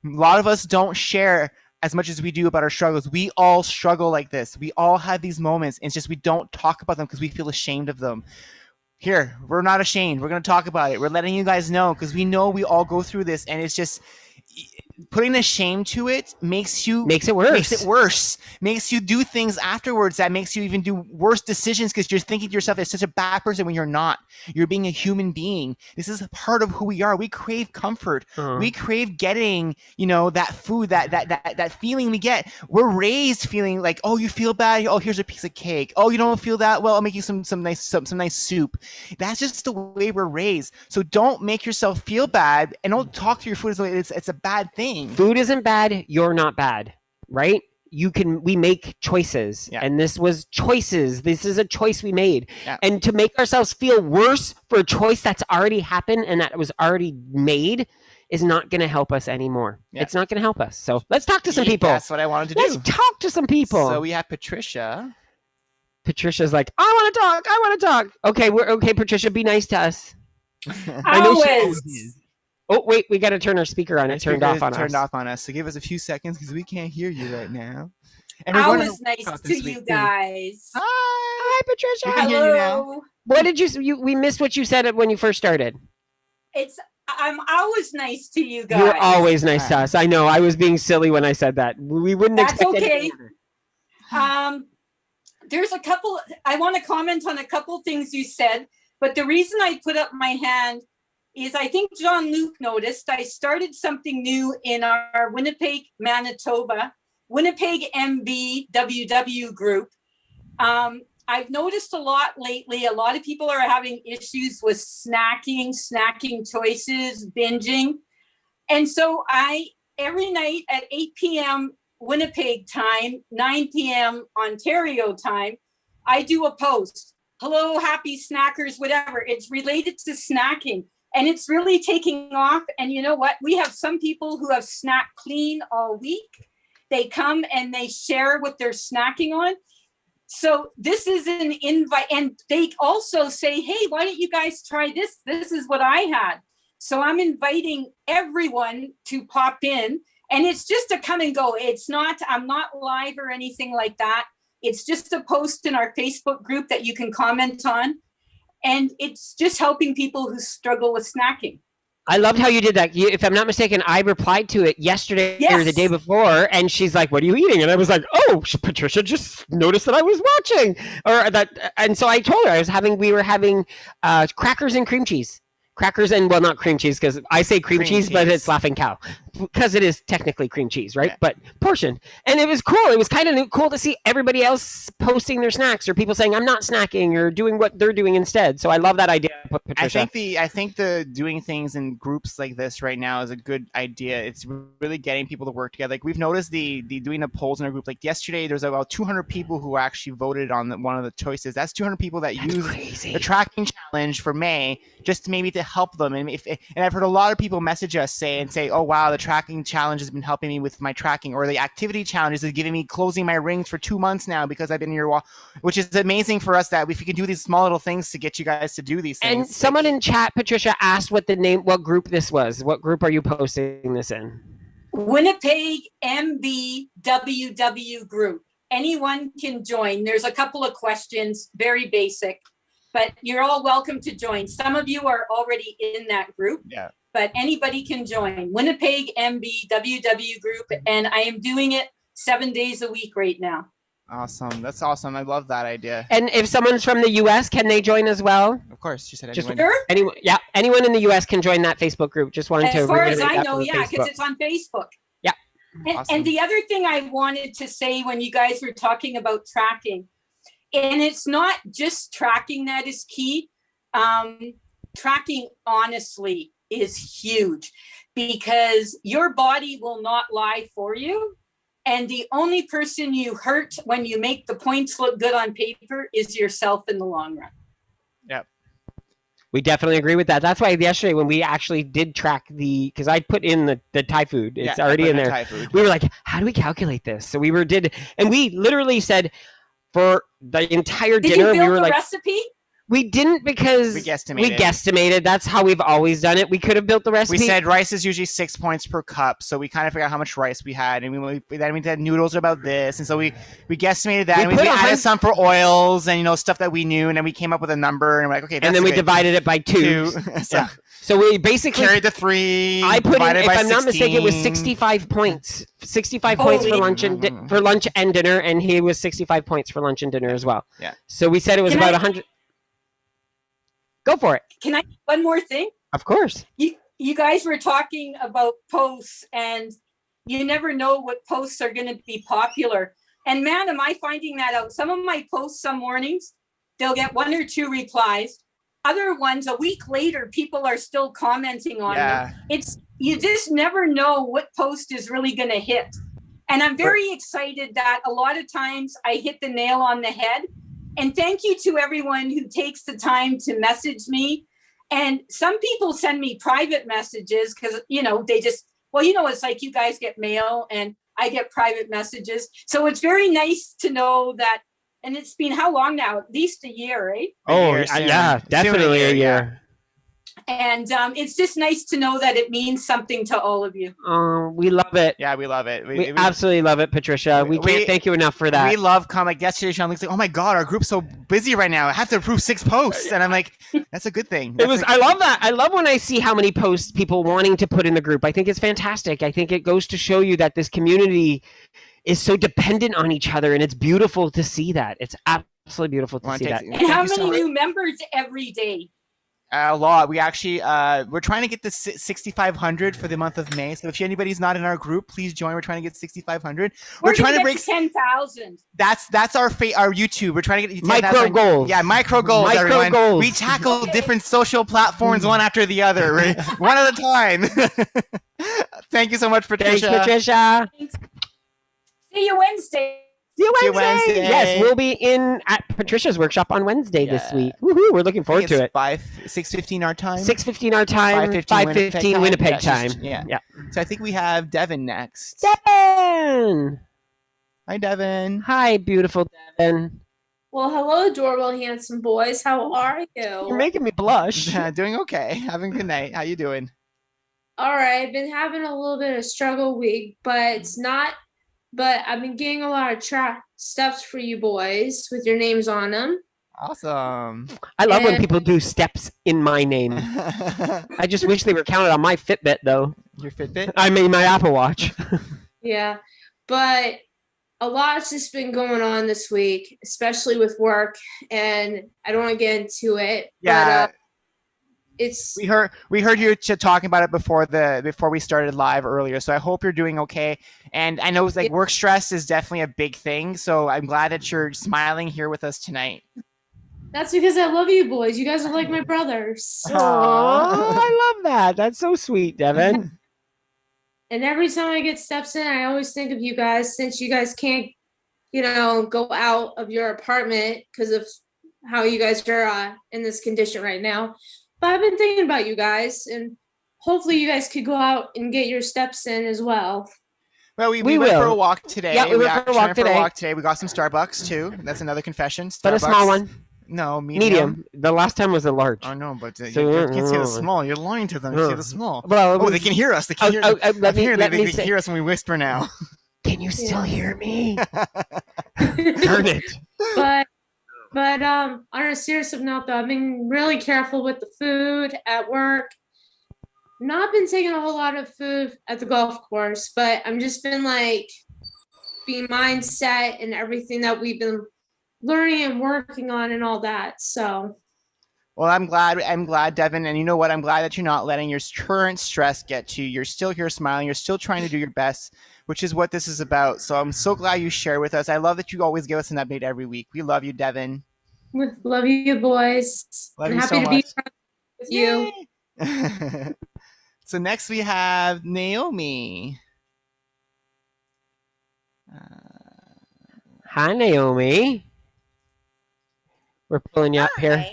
[SPEAKER 1] A lot of us don't share as much as we do about our struggles. We all struggle like this. We all have these moments. It's just we don't talk about them because we feel ashamed of them. Here, we're not ashamed. We're going to talk about it. We're letting you guys know because we know we all go through this, and it's just putting a shame to it makes it worse. Makes you do things afterwards that makes you even do worse decisions because you're thinking to yourself, it's such a bad person when you're not. You're being a human being. This is a part of who we are. We crave comfort. We crave getting, that food, that feeling we get. We're raised feeling like, oh, you feel bad. Oh, here's a piece of cake. Oh, you don't feel that? Well, I'll make you some nice soup. That's just the way we're raised. So don't make yourself feel bad and don't talk to your food as though it's a bad thing.
[SPEAKER 2] Food isn't bad. You're not bad, right? We make choices, and this was choices. This is a choice we made, and to make ourselves feel worse for a choice that's already happened and that was already made is not going to help us anymore. It's not going to help us. So let's talk to some people.
[SPEAKER 1] That's what I wanted to do.
[SPEAKER 2] Let's talk to some people.
[SPEAKER 1] So we have Patricia.
[SPEAKER 2] Patricia's like, I want to talk. Okay, okay. Patricia, be nice to us.
[SPEAKER 4] Always.
[SPEAKER 2] Oh, wait, we got to turn our speaker on. It turned off on us.
[SPEAKER 1] So give us a few seconds because we can't hear you right now.
[SPEAKER 4] And always nice to you guys.
[SPEAKER 2] Hi, Patricia.
[SPEAKER 1] We can hear you now.
[SPEAKER 2] What did we missed what you said when you first started.
[SPEAKER 4] I'm always nice to you guys.
[SPEAKER 2] You're always nice to us. I know. I was being silly when I said that. We wouldn't expect
[SPEAKER 4] okay. There's a couple. I want to comment on a couple things you said, but the reason I put up my hand is I think Jean-Luc noticed I started something new in our Winnipeg, Manitoba, Winnipeg MBWW group. I've noticed a lot lately, a lot of people are having issues with snacking choices, binging. And so every night at 8 p.m. Winnipeg time, 9 p.m. Ontario time, I do a post. Hello, happy snackers, whatever. It's related to snacking. And it's really taking off. And you know what? We have some people who have snacked clean all week. They come and they share what they're snacking on. So this is an invite. And they also say, hey, why don't you guys try this? This is what I had. So I'm inviting everyone to pop in. And it's just a come and go. I'm not live or anything like that. It's just a post in our Facebook group that you can comment on. And it's just helping people who struggle with snacking.
[SPEAKER 2] I loved how you did that. If I'm not mistaken, I replied to it yesterday or the day before, and she's like, "What are you eating?" And I was like, "Oh, Patricia just noticed that I was watching," or that. And so I told her we were having crackers and cream cheese, crackers and, well, not cream cheese, because I say cream cheese, but it's Laughing Cow, because it is technically cream cheese, right? But portion. And it was cool. It was kind of cool to see everybody else posting their snacks, or people saying I'm not snacking, or doing what they're doing instead. So I love that idea, Patricia.
[SPEAKER 1] I think the doing things in groups like this right now is a good idea. It's really getting people to work together. Like, we've noticed the doing the polls in our group. Like yesterday, there's about 200 people who actually voted on one of the choices. That's 200 people that use the tracking challenge for May, just maybe to help them. And I've heard a lot of people message us say, oh wow, the tracking challenge has been helping me with my tracking, or the activity challenge is giving me closing my rings for 2 months now because I've been in your wall, which is amazing for us that if we can do these small little things to get you guys to do these things.
[SPEAKER 2] And someone in chat, Patricia, asked what group this was. What group are you posting this in?
[SPEAKER 4] Winnipeg MBWW group. Anyone can join. There's a couple of questions, very basic, but you're all welcome to join. Some of you are already in that group, but anybody can join. Winnipeg MBWW group, and I am doing it 7 days a week right now.
[SPEAKER 1] Awesome. That's awesome. I love that idea.
[SPEAKER 2] And if someone's from the US, can they join as well?
[SPEAKER 1] Of course. She said
[SPEAKER 4] anyone.
[SPEAKER 1] Sure.
[SPEAKER 2] Anyone in the US can join that Facebook group. Just wanted to.
[SPEAKER 4] As far as I know, because it's on Facebook.
[SPEAKER 2] Yeah.
[SPEAKER 4] And the other thing I wanted to say when you guys were talking about tracking, and it's not just tracking that is key. Tracking honestly is huge, because your body will not lie for you. And the only person you hurt when you make the points look good on paper is yourself in the long run.
[SPEAKER 1] Yep.
[SPEAKER 2] We definitely agree with that. That's why yesterday when we actually did track because I put in the Thai food, it's already in there. We were like, how do we calculate this? So we and we literally said for the entire dinner,
[SPEAKER 4] we
[SPEAKER 2] were like,
[SPEAKER 4] recipe?
[SPEAKER 2] We didn't, because
[SPEAKER 1] we guesstimated.
[SPEAKER 2] That's how we've always done it. We could have built the recipe.
[SPEAKER 1] We said rice is usually 6 points per cup, so we kind of figured out how much rice we had, and then we had noodles about this, and so we guesstimated that. We added some for oils and stuff that we knew, and then we came up with a number, and we're like, okay, that's
[SPEAKER 2] and then we divided it by two. So we basically
[SPEAKER 1] carried the 3.
[SPEAKER 2] I put in, if I'm
[SPEAKER 1] 16.
[SPEAKER 2] not mistaken, it was 65 points. 65 points for lunch and dinner, and he was 65 points for lunch and dinner as well.
[SPEAKER 1] Yeah.
[SPEAKER 2] So we said it was about 100. Go for it.
[SPEAKER 4] Can I one more thing?
[SPEAKER 2] Of course.
[SPEAKER 4] You guys were talking about posts, and you never know what posts are going to be popular. And man, am I finding that out. Some of my posts some mornings, they'll get 1 or 2 replies. Other ones, a week later, people are still commenting on them. You just never know what post is really going to hit. And I'm very excited that a lot of times I hit the nail on the head. And thank you to everyone who takes the time to message me. And some people send me private messages because, they just, it's like you guys get mail and I get private messages. So it's very nice to know that. And it's been how long now? At least a year, right?
[SPEAKER 2] Yeah, definitely a year.
[SPEAKER 4] And it's just nice to know that it means something to all of you.
[SPEAKER 2] We love it.
[SPEAKER 1] Yeah, we love it.
[SPEAKER 2] We absolutely love it, Patricia. We can't thank you enough for that.
[SPEAKER 1] We love like yesterday, Jean-Luc's like, oh my God, our group's so busy right now. I have to approve 6 posts. And I'm like, that's a good thing.
[SPEAKER 2] I love that. I love when I see how many posts people wanting to put in the group. I think it's fantastic. I think it goes to show you that this community is so dependent on each other, and it's beautiful to see that. It's absolutely beautiful to see that.
[SPEAKER 4] And how many new members every day?
[SPEAKER 1] A lot. We actually we're trying to get to 6,500 for the month of May. So if anybody's not in our group, please join. We're trying to get 6,500.
[SPEAKER 4] We're trying to break 10,000.
[SPEAKER 1] That's our YouTube. We're trying to get
[SPEAKER 2] micro goals.
[SPEAKER 1] Yeah, micro goals. Micro goals. We tackle different social platforms one after the other, right? One at a time. Thank you so much, Patricia.
[SPEAKER 2] Thanks, Patricia.
[SPEAKER 4] See you Wednesday.
[SPEAKER 2] See you Wednesday. Yes, we'll be at Patricia's workshop on Wednesday this week. Woohoo! We're looking forward to it.
[SPEAKER 1] 6:15 our time.
[SPEAKER 2] 6:15 our time. 5:15 Winnipeg time.
[SPEAKER 1] Yeah. So I think we have Devin next.
[SPEAKER 2] Devin.
[SPEAKER 1] Hi, Devin.
[SPEAKER 2] Hi, beautiful Devin.
[SPEAKER 5] Well, hello, adorable, handsome boys. How are you?
[SPEAKER 2] You're making me blush.
[SPEAKER 1] Doing okay. Having a good night. How you doing?
[SPEAKER 5] All right. I've been having a little bit of struggle week, but it's not. But I've been getting a lot of steps for you boys with your names on them.
[SPEAKER 1] Awesome.
[SPEAKER 2] I love when people do steps in my name. I just wish they were counted on my Fitbit, though.
[SPEAKER 1] Your Fitbit?
[SPEAKER 2] I mean, my Apple Watch.
[SPEAKER 5] Yeah. But a lot's just been going on this week, especially with work. And I don't want to get into it.
[SPEAKER 1] Yeah.
[SPEAKER 5] it's
[SPEAKER 1] we heard you talking about it before we started live earlier. So I hope you're doing okay. And I know like work stress is definitely a big thing. So I'm glad that you're smiling here with us tonight.
[SPEAKER 5] that's because I love you boys. You guys are like my brothers.
[SPEAKER 2] Oh, I love that. That's so sweet, Devin.
[SPEAKER 5] And every time I get steps in, I always think of you guys, since you guys can't, go out of your apartment because of how you guys are in this condition right now. But I've been thinking about you guys, and hopefully you guys could go out and get your steps in as well.
[SPEAKER 1] Well, we went for a walk today.
[SPEAKER 2] Yeah, we went for a walk
[SPEAKER 1] today. We got some Starbucks too. That's another confession. Starbucks.
[SPEAKER 2] But a small one.
[SPEAKER 1] No, medium.
[SPEAKER 2] The last time was a large.
[SPEAKER 1] I know, but you can't say the small. You're lying to them. You say the small.
[SPEAKER 2] Well,
[SPEAKER 1] they can hear us. They can hear. They can hear us when we whisper now.
[SPEAKER 2] Can you still hear me? Darn it.
[SPEAKER 5] But on a serious note, though, I've been really careful with the food at work. Not been taking a whole lot of food at the golf course, but I'm just been like being mindset and everything that we've been learning and working on and all that. So
[SPEAKER 1] well, I'm glad, Devin, and you know what? I'm glad that you're not letting your current stress get to you. You're still here smiling. You're still trying to do your best, which is what this is about. So I'm so glad you share with us. I love that you always give us an update every week. We love you, Devin.
[SPEAKER 5] Love you, boys.
[SPEAKER 1] Love
[SPEAKER 5] I'm
[SPEAKER 1] you
[SPEAKER 5] happy
[SPEAKER 1] so
[SPEAKER 5] to
[SPEAKER 1] much.
[SPEAKER 5] be with you.
[SPEAKER 1] So next we have Naomi.
[SPEAKER 2] Hi, Naomi. We're pulling you up here.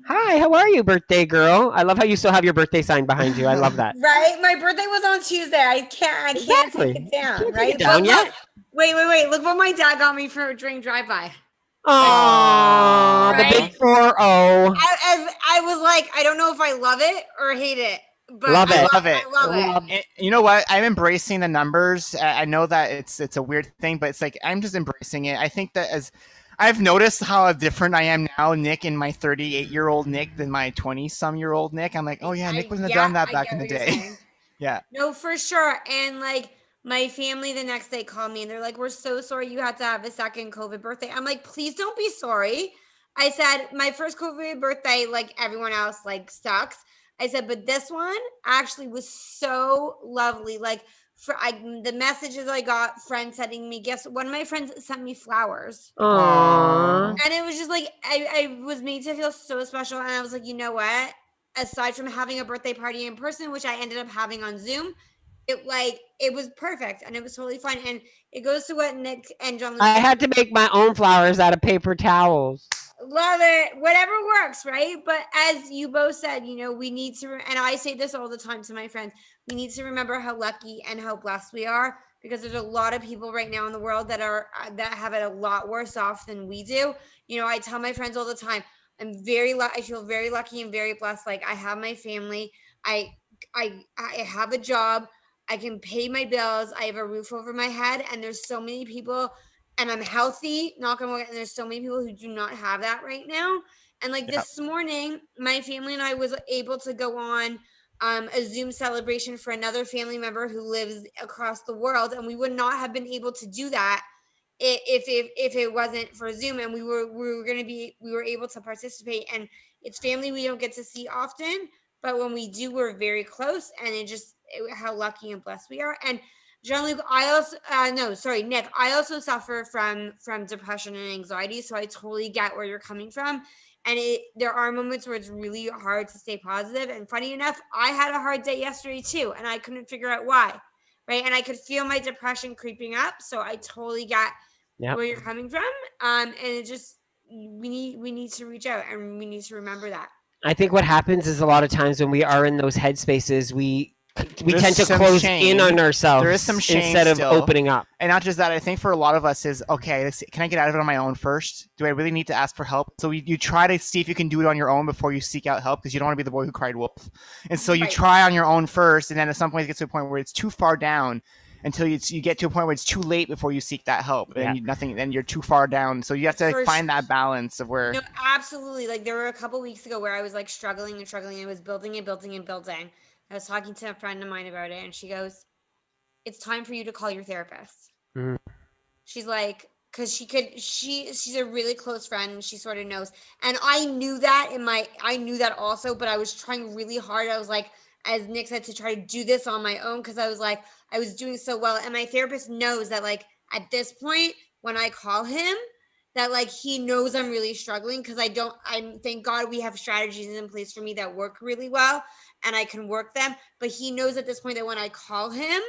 [SPEAKER 2] Hi, how are you, birthday girl? I love how you still have your birthday sign behind you. I love that.
[SPEAKER 6] Right? My birthday was on Tuesday. I can't take it down, right?
[SPEAKER 2] Take it down yet?
[SPEAKER 6] Wait. Look what my dad got me for a drink drive-by.
[SPEAKER 2] Oh,
[SPEAKER 6] right?
[SPEAKER 2] The big 4-0.
[SPEAKER 6] I was like, I don't know if I love it or hate it. But
[SPEAKER 2] love it.
[SPEAKER 6] I love it.
[SPEAKER 1] You know what? I'm embracing the numbers. I know that it's a weird thing, but it's like I'm just embracing it. I think that as I've noticed how different I am now, Nick, and my 38-year-old Nick, than my 20-some-year-old Nick. I'm like, oh yeah, Nick wouldn't have done that back in the day. Yeah.
[SPEAKER 6] No, for sure. And like my family the next day called me and they're like, we're so sorry you had to have a second COVID birthday. I'm like, please don't be sorry. I said, my first COVID birthday, like everyone else, like sucks. I said, but this one actually was so lovely. Like the messages I got, friends sending me gifts. One of my friends sent me flowers.
[SPEAKER 2] Aww.
[SPEAKER 6] And it was just like, I was made to feel so special. And I was like, you know what? Aside from having a birthday party in person, which I ended up having on Zoom, it was perfect and it was totally fine. And it goes to what Nick and Jean-Luc
[SPEAKER 2] I had to make my own flowers out of paper towels.
[SPEAKER 6] Love it. Whatever works, right? But as you both said, we need to, and I say this all the time to my friends, we need to remember how lucky and how blessed we are, because there's a lot of people right now in the world that have it a lot worse off than we do. I tell my friends all the time, I feel very lucky and very blessed. Like I have my family. I have a job. I can pay my bills. I have a roof over my head. And there's so many people, and I'm healthy, knock on wood, and there's so many people who do not have that right now. And like this morning, my family and I was able to go on a Zoom celebration for another family member who lives across the world. And we would not have been able to do that if it wasn't for Zoom. And we were able to participate, and it's family we don't get to see often, but when we do, we're very close. And how lucky and blessed we are. And Jean-Luc, Nick, I also suffer from depression and anxiety. So I totally get where you're coming from. And there are moments where it's really hard to stay positive. And funny enough, I had a hard day yesterday too, and I couldn't figure out why, right? And I could feel my depression creeping up. So I totally get where you're coming from. And it just, we need to reach out, and we need to remember that.
[SPEAKER 2] I think what happens is a lot of times when we are in those headspaces, we tend to close in on ourselves.
[SPEAKER 1] There is some shame
[SPEAKER 2] instead of
[SPEAKER 1] still.
[SPEAKER 2] opening up.
[SPEAKER 1] And not just that, I think for a lot of us is, okay, can I get out of it on my own first? Do I really need to ask for help? So you try to see if you can do it on your own before you seek out help, because you don't want to be the boy who cried wolf. And so you try on your own first, and then at some point it gets to a point where it's too far down until you get to a point where it's too late before you seek that help. And then you're too far down. So you have to find that balance of where...
[SPEAKER 6] No, absolutely. Like there were a couple weeks ago where I was like struggling. I was building. I was talking to a friend of mine about it, and she goes, it's time for you to call your therapist. Mm. She's like, because she's a really close friend and she sort of knows. And I knew that also, but I was trying really hard. I was like, as Nick said, to try to do this on my own because I was like, I was doing so well. And my therapist knows that like at this point, when I call him, that like he knows I'm really struggling because thank God we have strategies in place for me that work really well and I can work them. But he knows at this point that when I call him,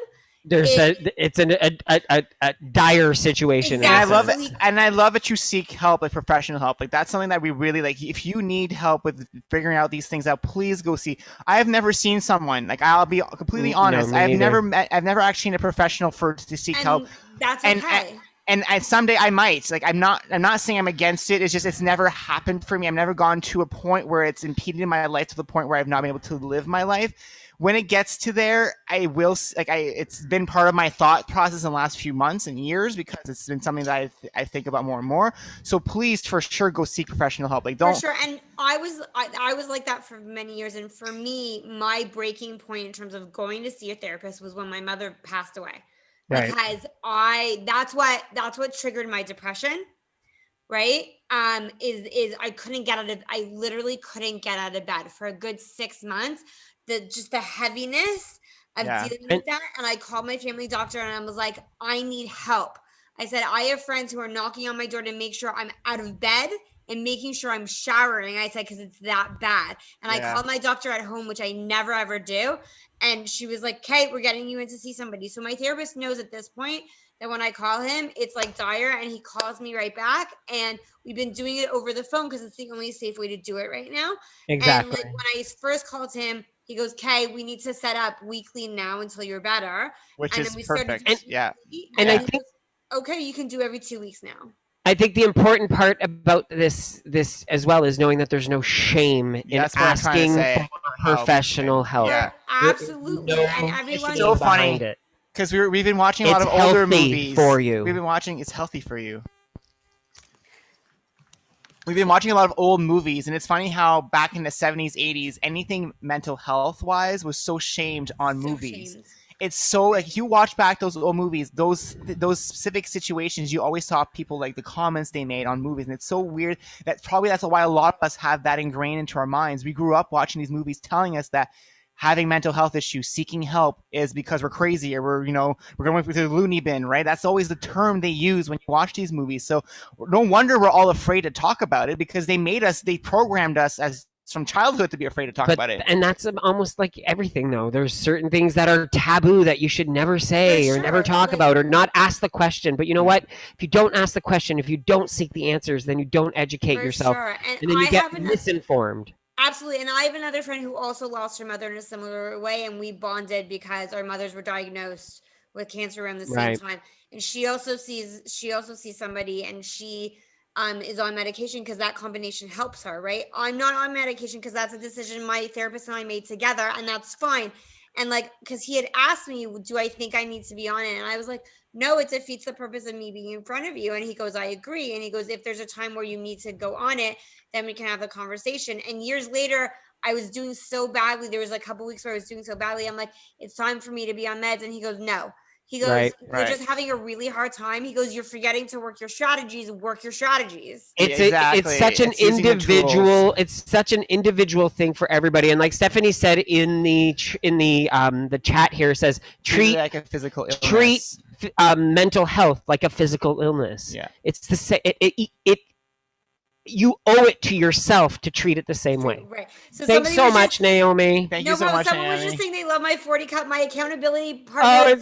[SPEAKER 2] it's a dire situation.
[SPEAKER 1] And I
[SPEAKER 6] Exactly.
[SPEAKER 1] love it. And I love that you seek help, like professional help. Like that's something that we really like. If you need help with figuring out these things out, please go see. I have never seen someone like I'll be completely honest.
[SPEAKER 2] me
[SPEAKER 1] I've
[SPEAKER 2] neither.
[SPEAKER 1] never actually seen a professional to seek help.
[SPEAKER 6] That's
[SPEAKER 1] And-
[SPEAKER 6] okay.
[SPEAKER 1] And someday I might. Like I'm not saying I'm against it. It's just it's never happened for me. I've never gone to a point where it's impeded my life to the point where I've not been able to live my life. When it gets to there, I will it's been part of my thought process in the last few months and years because it's been something that I think about more and more. So please, for sure, go seek professional help. Like don't.
[SPEAKER 6] For sure. And I was like that for many years. And for me, my breaking point in terms of going to see a therapist was when my mother passed away.
[SPEAKER 2] Right.
[SPEAKER 6] Because that's what triggered my depression. Right. Is I literally couldn't get out of bed for a good 6 months. The heaviness of dealing with that. And I called my family doctor and I was like, I need help. I said, I have friends who are knocking on my door to make sure I'm out of bed and making sure I'm showering. I said, because it's that bad. And I called my doctor at home, which I never, ever do. And she was like, Kate, we're getting you in to see somebody. So my therapist knows at this point that when I call him, it's like dire and he calls me right back. And we've been doing it over the phone because it's the only safe way to do it right now.
[SPEAKER 2] Exactly.
[SPEAKER 6] And like when I first called him, he goes, Kay, we need to set up weekly now until you're better.
[SPEAKER 1] Which
[SPEAKER 6] and
[SPEAKER 1] is
[SPEAKER 6] then we
[SPEAKER 1] perfect.
[SPEAKER 6] And
[SPEAKER 2] I
[SPEAKER 6] he
[SPEAKER 2] think
[SPEAKER 6] goes, okay, you can do every 2 weeks now.
[SPEAKER 2] I think the important part about this as well is knowing that there's no shame in
[SPEAKER 1] That's what I'm trying to
[SPEAKER 2] asking
[SPEAKER 1] say.
[SPEAKER 2] for professional help.
[SPEAKER 1] Yeah.
[SPEAKER 6] Absolutely.
[SPEAKER 2] No
[SPEAKER 6] And everyone
[SPEAKER 1] It's so funny.
[SPEAKER 2] behind it.
[SPEAKER 1] Because we've been watching a lot
[SPEAKER 2] It's
[SPEAKER 1] of older
[SPEAKER 2] healthy
[SPEAKER 1] movies
[SPEAKER 2] for you.
[SPEAKER 1] We've been watching. It's healthy for you. We've been watching a lot of old movies, and it's funny how back in the 70s, 80s, anything mental health wise was so shamed on movies.
[SPEAKER 6] shamed.
[SPEAKER 1] It's so like if you watch back those old movies, those specific situations, you always saw people like the comments they made on movies, and it's so weird that that's why a lot of us have that ingrained into our minds. We grew up watching these movies telling us that having mental health issues, seeking help is because we're crazy or we're going through the loony bin, right? That's always the term they use when you watch these movies. So no wonder we're all afraid to talk about it because they programmed us as from childhood to be afraid to talk about it.
[SPEAKER 2] And that's almost like everything, though. There's certain things that are taboo that you should never say or never talk about or not ask the question. But you know what? If you don't ask the question, if you don't seek the answers, then you don't educate yourself.
[SPEAKER 6] Sure.
[SPEAKER 2] And then you get misinformed.
[SPEAKER 6] Absolutely. And I have another friend who also lost her mother in a similar way. And we bonded because our mothers were diagnosed with cancer around the same time. And she also sees somebody and she is on medication because that combination helps her, right? I'm not on medication because that's a decision my therapist and I made together, and that's fine. And like, because he had asked me, do I think I need to be on it? And I was like, no, it defeats the purpose of me being in front of you. And he goes, I agree. And he goes, if there's a time where you need to go on it, then we can have the conversation. And years later, I was doing so badly. There was like a couple weeks where I was doing so badly. I'm like, it's time for me to be on meds. And he goes, no. He goes, you're just having a really hard time. He goes, you're forgetting to work your strategies. Work your strategies.
[SPEAKER 2] It's such an individual. It's such an individual thing for everybody. And like Stephanie said in the chat here, says treat
[SPEAKER 1] like a physical illness.
[SPEAKER 2] Treat mental health like a physical illness.
[SPEAKER 1] Yeah,
[SPEAKER 2] it's the same. You owe it to yourself to treat it the same way.
[SPEAKER 6] Right. So
[SPEAKER 2] thanks so much, Naomi.
[SPEAKER 1] Thank you so much,
[SPEAKER 6] someone
[SPEAKER 1] Naomi.
[SPEAKER 6] was just saying they love my 40 cup. My accountability partner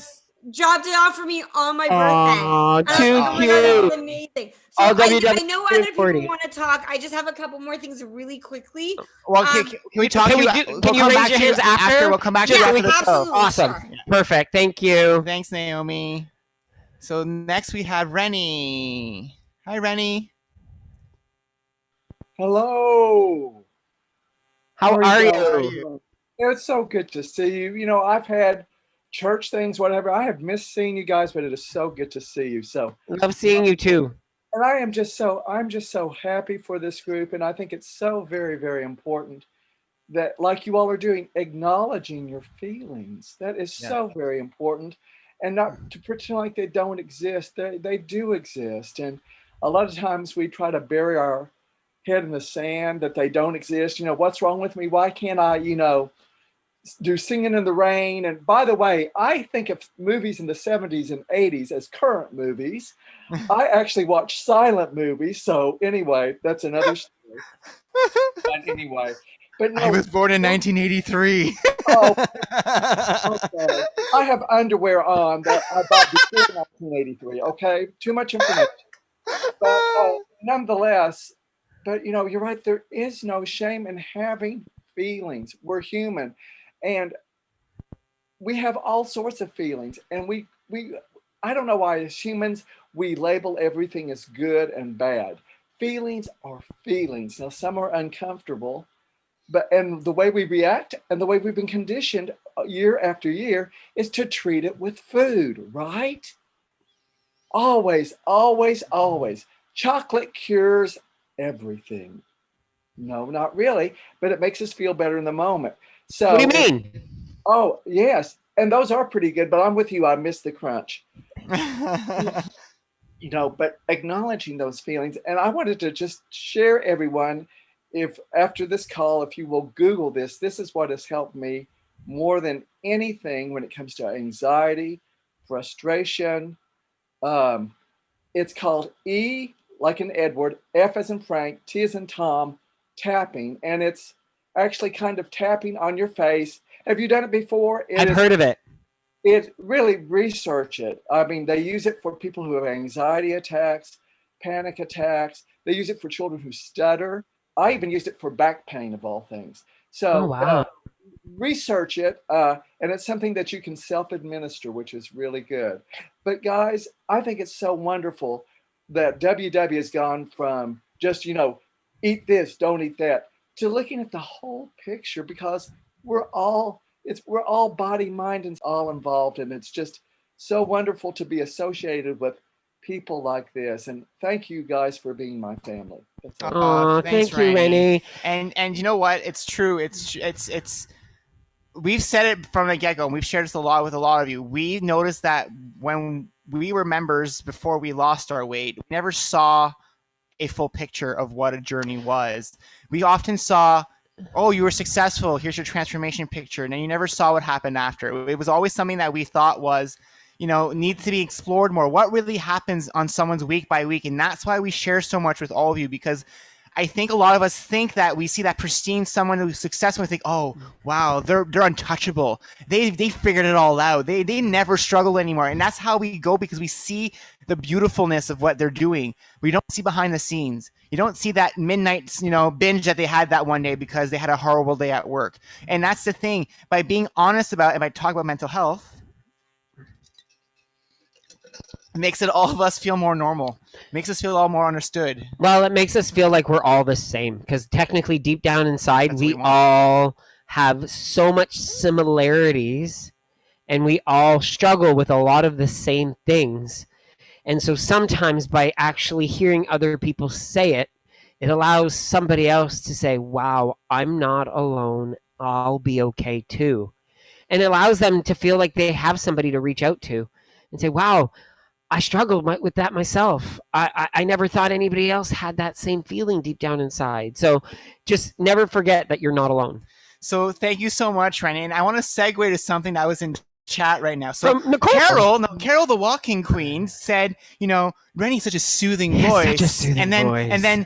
[SPEAKER 6] dropped it off for me on my birthday.
[SPEAKER 2] Oh, too cute.
[SPEAKER 6] That's amazing. So I know other people
[SPEAKER 2] 40.
[SPEAKER 6] want to talk. I just have a couple more things really quickly.
[SPEAKER 1] Well, can we talk?
[SPEAKER 2] Can you raise your hands after?
[SPEAKER 1] We'll come back to you after the show.
[SPEAKER 2] Awesome.
[SPEAKER 6] Sure.
[SPEAKER 2] Perfect. Thank you.
[SPEAKER 1] Thanks, Naomi. So next we have Rennie. Hi, Rennie.
[SPEAKER 7] Hello.
[SPEAKER 2] How are you?
[SPEAKER 7] It's so good to see you. You know, I've had church things, whatever. I have missed seeing you guys, but it is so good to see you. So
[SPEAKER 2] love seeing you too.
[SPEAKER 7] And I'm just so happy for this group. And I think it's so very, very important that, like you all are doing, acknowledging your feelings. That is so very important. and not to pretend like they don't exist. They do exist. And a lot of times we try to bury our head in the sand that they don't exist. What's wrong with me? Why can't I, do Singing in the Rain? And by the way, I think of movies in the 70s and 80s as current movies. I actually watch silent movies. So anyway, that's another story. But anyway, but no,
[SPEAKER 1] I was born in 1983.
[SPEAKER 7] Oh, okay. I have underwear on that I bought before 1983. Okay, too much information. But nonetheless, you're right. There is no shame in having feelings. We're human, and we have all sorts of feelings. And we I don't know why as humans we label everything as good and bad. Feelings are feelings. Now some are uncomfortable, and the way we react and the way we've been conditioned year after year is to treat it with food, right? Always, always, always. Chocolate cures everything. No, not really, but it makes us feel better in the moment. So
[SPEAKER 2] What do you mean?
[SPEAKER 7] Oh, yes. And those are pretty good, but I'm with you. I miss the crunch. But acknowledging those feelings. And I wanted to just share everyone, if after this call, if you will Google this is what has helped me more than anything when it comes to anxiety, frustration. It's called E like in Edward, F as in Frank, T as in Tom, tapping. And it's actually kind of tapping on your face. Have you done it before?
[SPEAKER 2] I've heard of it.
[SPEAKER 7] It really, research it. I mean, they use it for people who have anxiety attacks, panic attacks. They use it for children who stutter. I even used it for back pain of all things. So
[SPEAKER 2] wow.
[SPEAKER 7] Research it. And it's something that you can self-administer, which is really good. But guys, I think it's so wonderful that WW has gone from just, eat this, don't eat that, to looking at the whole picture, because we're all body, mind, and all involved. And it's just so wonderful to be associated with people like this. And thank you guys for being my family.
[SPEAKER 2] Oh, thank you, Rennie.
[SPEAKER 1] And you know what? It's true. It's we've said it from the get-go, and we've shared this a lot with a lot of you. We noticed that when we were members before we lost our weight, we never saw a full picture of what a journey was. We often saw, oh, you were successful, here's your transformation picture, and then you never saw what happened after. It was always something that we thought was, needs to be explored more. What really happens on someone's week by week? And that's why we share so much with all of you, because I think a lot of us think that we see that pristine someone who's successful and think, oh, wow, they're untouchable. They figured it all out. They never struggle anymore. And that's how we go, because we see the beautifulness of what they're doing. We don't see behind the scenes. You don't see that midnight, binge that they had that one day because they had a horrible day at work. And that's the thing. By being honest about it, and by talking about mental health, it makes it all of us feel more normal. It makes us feel all more understood.
[SPEAKER 2] Well, it makes us feel like we're all the same, because technically deep down inside, we all have so much similarities, and we all struggle with a lot of the same things. And so sometimes by actually hearing other people say it, it allows somebody else to say, wow, I'm not alone. I'll be okay too. And it allows them to feel like they have somebody to reach out to and say, wow, I struggled with that myself. I never thought anybody else had that same feeling deep down inside. So just never forget that you're not alone.
[SPEAKER 1] So thank you so much, Rennie. And I want to segue to something that was in chat right now. So
[SPEAKER 2] From Nicole.
[SPEAKER 1] Carol, the walking queen, said, Rennie's such a soothing voice.
[SPEAKER 2] Such a soothing voice.
[SPEAKER 1] And then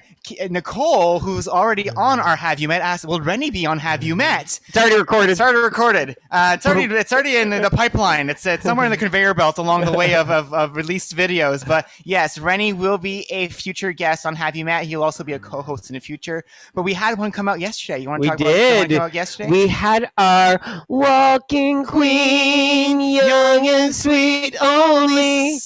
[SPEAKER 1] Nicole, who's already on our Have You Met, asked, will Rennie be on Have You Met?
[SPEAKER 2] It's already recorded.
[SPEAKER 1] It's already in the pipeline. It's somewhere in the conveyor belt along the way of released videos. But yes, Rennie will be a future guest on Have You Met. He'll also be a co-host in the future. But we had one come out yesterday. You want to talk about yesterday?
[SPEAKER 2] We had our walking queen, young and sweet, only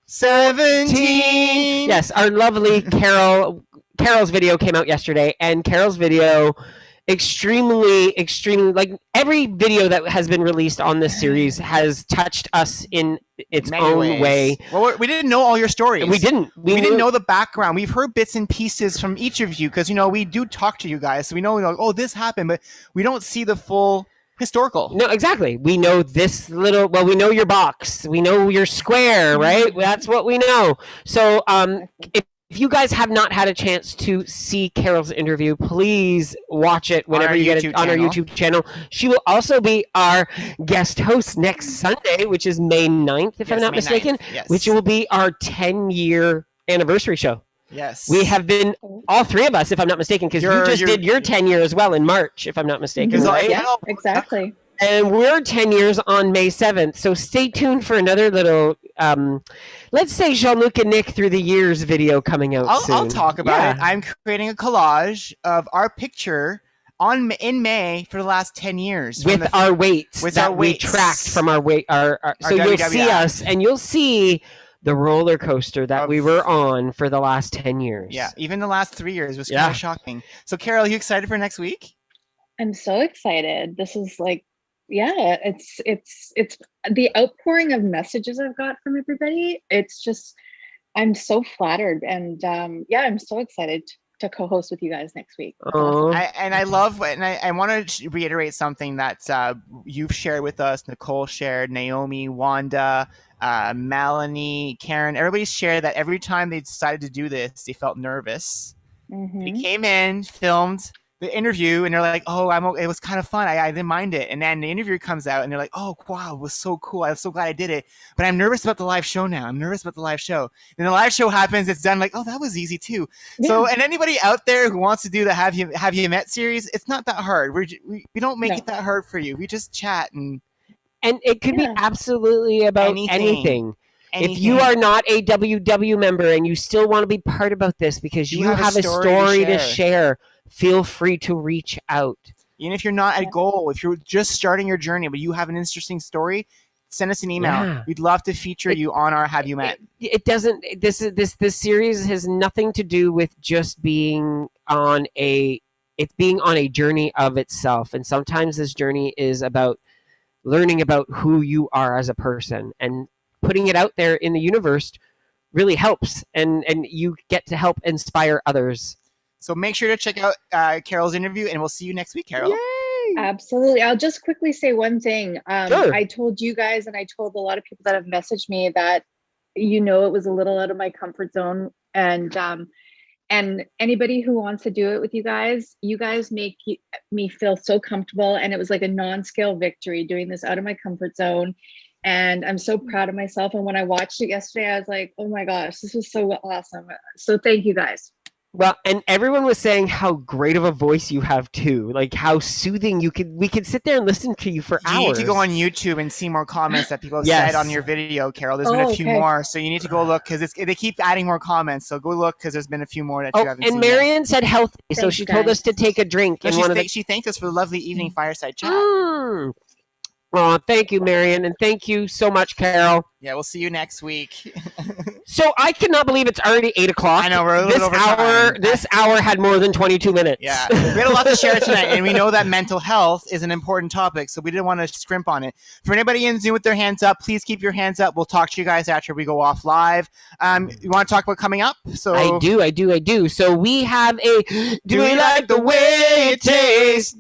[SPEAKER 2] 17. Yes, our lovely Carol's video came out yesterday, and Carol's video extremely, like every video that has been released on this series has touched us in its own way.
[SPEAKER 1] Well, we didn't know all your stories.
[SPEAKER 2] We didn't.
[SPEAKER 1] We didn't know the background. We've heard bits and pieces from each of you because, we do talk to you guys. So we know, oh, this happened, but we don't see the full historical.
[SPEAKER 2] No, exactly. We know this little. Well, we know your box. We know your square, right? That's what we know. So, if you guys have not had a chance to see Carol's interview, please watch it whenever you get it on our YouTube channel. She will also be our guest host next Sunday, which is May 9th, if I'm not mistaken, which will be our 10-year anniversary show.
[SPEAKER 1] Yes.
[SPEAKER 2] We have been, all three of us, if I'm not mistaken, because you just did your 10 year as well in March, if I'm not mistaken. Right?
[SPEAKER 8] Yeah, exactly.
[SPEAKER 2] And we're 10 years on May 7th. So stay tuned for another little, let's say Jean-Luc and Nick through the years video coming out soon.
[SPEAKER 1] I'll talk about it. I'm creating a collage of our picture in May for the last 10 years.
[SPEAKER 2] With our weights we tracked from our weight. So you'll see us and you'll see the roller coaster that we were on for the last 10 years.
[SPEAKER 1] Yeah, even the last 3 years was kind of shocking. So Carol, are you excited for next week?
[SPEAKER 8] I'm so excited. This is like, it's the outpouring of messages I've got from everybody. It's just, I'm so flattered, and I'm so excited to co-host with you guys next week.
[SPEAKER 2] Awesome.
[SPEAKER 1] I love, and I want to reiterate something that you've shared with us. Nicole shared, Naomi, Wanda, Melanie, Karen. Everybody shared that every time they decided to do this, they felt nervous.
[SPEAKER 8] Mm-hmm.
[SPEAKER 1] They came in, filmed the interview, and they're like, "Oh, it was kind of fun. I didn't mind it." And then the interview comes out, and they're like, "Oh, wow, it was so cool. I'm so glad I did it. But I'm nervous about the live show now. I'm nervous about the live show." And the live show happens. It's done. Like, "Oh, that was easy too." Yeah. So, and anybody out there who wants to do the Have You Met series, it's not that hard. We don't make it that hard for you. We just chat and
[SPEAKER 2] it could be absolutely about anything. If you are not a WW member and you still want to be part about this because you have a story to share, feel free to reach out.
[SPEAKER 1] Even if you're not at goal, if you're just starting your journey, but you have an interesting story, send us an email. Yeah. We'd love to feature you on our Have You Met.
[SPEAKER 2] It doesn't. This series has nothing to do with just being on it's being on a journey of itself, and sometimes this journey is about learning about who you are as a person, and putting it out there in the universe really helps, and you get to help inspire others.
[SPEAKER 1] So make sure to check out Carol's interview, and we'll see you next week, Carol.
[SPEAKER 2] Yay!
[SPEAKER 8] Absolutely. I'll just quickly say one thing.
[SPEAKER 2] Sure.
[SPEAKER 8] I told you guys, and I told a lot of people that have messaged me that, it was a little out of my comfort zone. And anybody who wants to do it with you guys make me feel so comfortable. And it was like a non-scale victory doing this out of my comfort zone. And I'm so proud of myself. And when I watched it yesterday, I was like, oh my gosh, this was so awesome. So thank you guys.
[SPEAKER 2] Well, and everyone was saying how great of a voice you have too, like how soothing we could sit there and listen to you for hours.
[SPEAKER 1] You need to go on YouTube and see more comments that people have said on your video, Carol. There's been a few more, so you need to go look because they keep adding more comments. So go look because there's been a few more that you haven't seen.
[SPEAKER 2] And Marion said healthy, so she told us to take a drink.
[SPEAKER 1] And she thanked us for the lovely evening fireside chat.
[SPEAKER 2] Oh, thank you, Marion, and thank you so much, Carol.
[SPEAKER 1] Yeah, we'll see you next week.
[SPEAKER 2] So I cannot believe it's already 8 o'clock.
[SPEAKER 1] I know, we're a little over time.
[SPEAKER 2] This hour had more than 22 minutes.
[SPEAKER 1] Yeah, we had a lot to share tonight, and we know that mental health is an important topic, so we didn't want to scrimp on it. For anybody in Zoom with their hands up, please keep your hands up. We'll talk to you guys after we go off live. You want to talk about coming up? So
[SPEAKER 2] I do. So we have a Do We Like the Way It Tastes?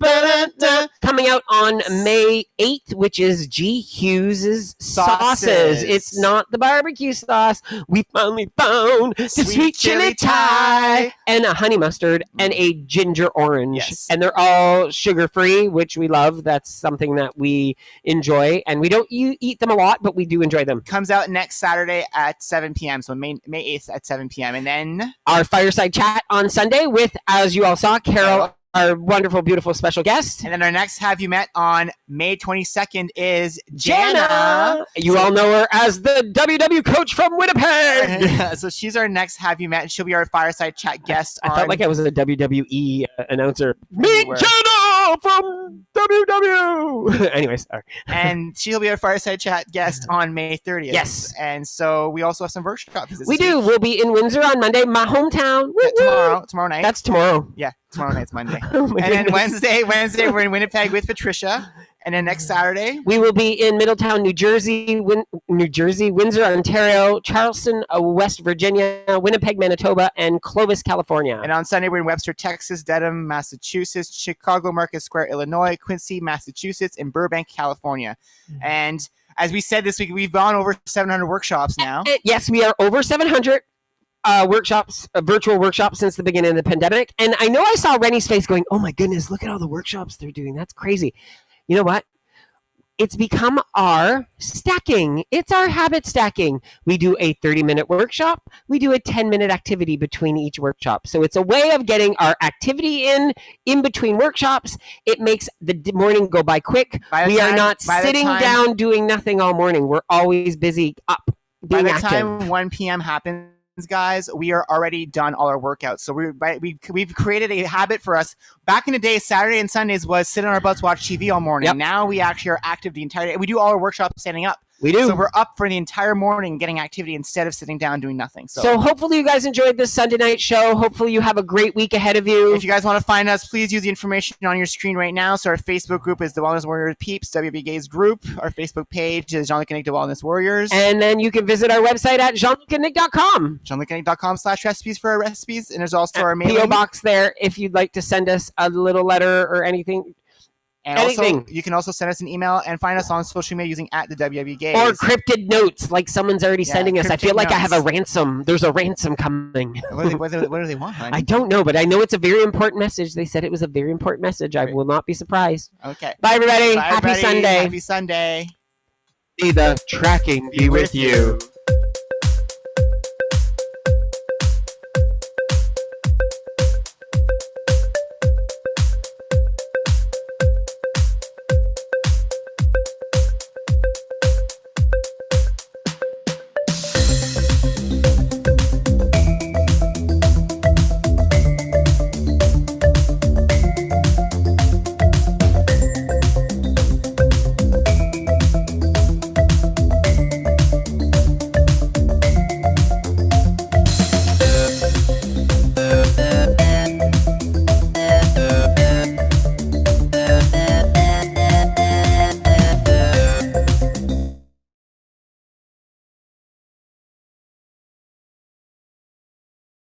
[SPEAKER 2] Coming out on May 8th, which is G. Hughes' Sauces. It's not the barbecue sauce. We finally found the sweet chili Thai and a honey mustard and a ginger orange.
[SPEAKER 1] Yes.
[SPEAKER 2] And they're all sugar-free, which we love. That's something that we enjoy. And we don't eat them a lot, but we do enjoy them.
[SPEAKER 1] Comes out next Saturday at 7 p.m. So May 8th at 7 p.m. And then
[SPEAKER 2] our fireside chat on Sunday with, as you all saw, Carol, our wonderful, beautiful special guest.
[SPEAKER 1] And then our next Have You Met on May 22nd is Jana.
[SPEAKER 2] You all know her as the WW coach from Winnipeg.
[SPEAKER 1] Yeah, so she's our next Have You Met, and she'll be our fireside chat guest.
[SPEAKER 2] I felt like I was a WWE announcer. Meet Jana from WW. Anyways, sorry.
[SPEAKER 1] And she'll be our fireside chat guest on May 30th.
[SPEAKER 2] Yes.
[SPEAKER 1] And so we also have some workshops.
[SPEAKER 2] We do. We'll be in Windsor on Monday, my hometown.
[SPEAKER 1] Tomorrow night.
[SPEAKER 2] That's tomorrow.
[SPEAKER 1] Yeah. Tomorrow night's Monday.
[SPEAKER 2] Oh
[SPEAKER 1] and then Wednesday we're in Winnipeg with Patricia. And then next Saturday,
[SPEAKER 2] we will be in Middletown, New Jersey, Windsor, Ontario, Charleston, West Virginia, Winnipeg, Manitoba, and Clovis, California.
[SPEAKER 1] And on Sunday, we're in Webster, Texas, Dedham, Massachusetts, Chicago, Market Square, Illinois, Quincy, Massachusetts, and Burbank, California. And as we said this week, we've gone over 700 workshops now.
[SPEAKER 2] Yes, we are over 700 workshops, virtual workshops since the beginning of the pandemic. And I know I saw Rennie's face going, oh my goodness, look at all the workshops they're doing. That's crazy. You know what? It's become our stacking. It's our habit stacking. We do a 30-minute workshop. We do a 10-minute activity between each workshop. So it's a way of getting our activity in between workshops. It makes the morning go by quick. We are not sitting down doing nothing all morning. We're always busy up, being active.
[SPEAKER 1] By the time 1 p.m. happens, guys, we are already done all our workouts. So we've created a habit for us. Back in the day, Saturday and Sundays was sit on our butts, watch TV all morning. Yep. Now we actually are active the entire day. We do all our workshops standing up.
[SPEAKER 2] We do.
[SPEAKER 1] So we're up for the entire morning getting activity instead of sitting down doing nothing.
[SPEAKER 2] So hopefully you guys enjoyed this Sunday night show. Hopefully you have a great week ahead of you.
[SPEAKER 1] If you guys want to find us, please use the information on your screen right now. So our Facebook group is the Wellness Warriors Peeps, WBGays group. Our Facebook page is Jean-Luc and Nick, the Wellness Warriors.
[SPEAKER 2] And then you can visit our website at jeanlucandnick.com.
[SPEAKER 1] jeanlucandnick.com/recipes for our recipes. And there's also our mailing
[SPEAKER 2] P.O. box there if you'd like to send us a little letter or anything.
[SPEAKER 1] And also, you can also send us an email and find us on social media using @the
[SPEAKER 2] Or cryptid notes, like someone's already sending us. I feel like I have a ransom. There's a ransom coming.
[SPEAKER 1] What do they want, honey?
[SPEAKER 2] I don't know, but I know it's a very important message. They said it was a very important message. I will not be surprised.
[SPEAKER 1] Okay.
[SPEAKER 2] Bye, everybody.
[SPEAKER 1] Bye,
[SPEAKER 2] Happy
[SPEAKER 1] everybody.
[SPEAKER 2] Sunday.
[SPEAKER 1] Happy Sunday.
[SPEAKER 3] May the tracking be with you.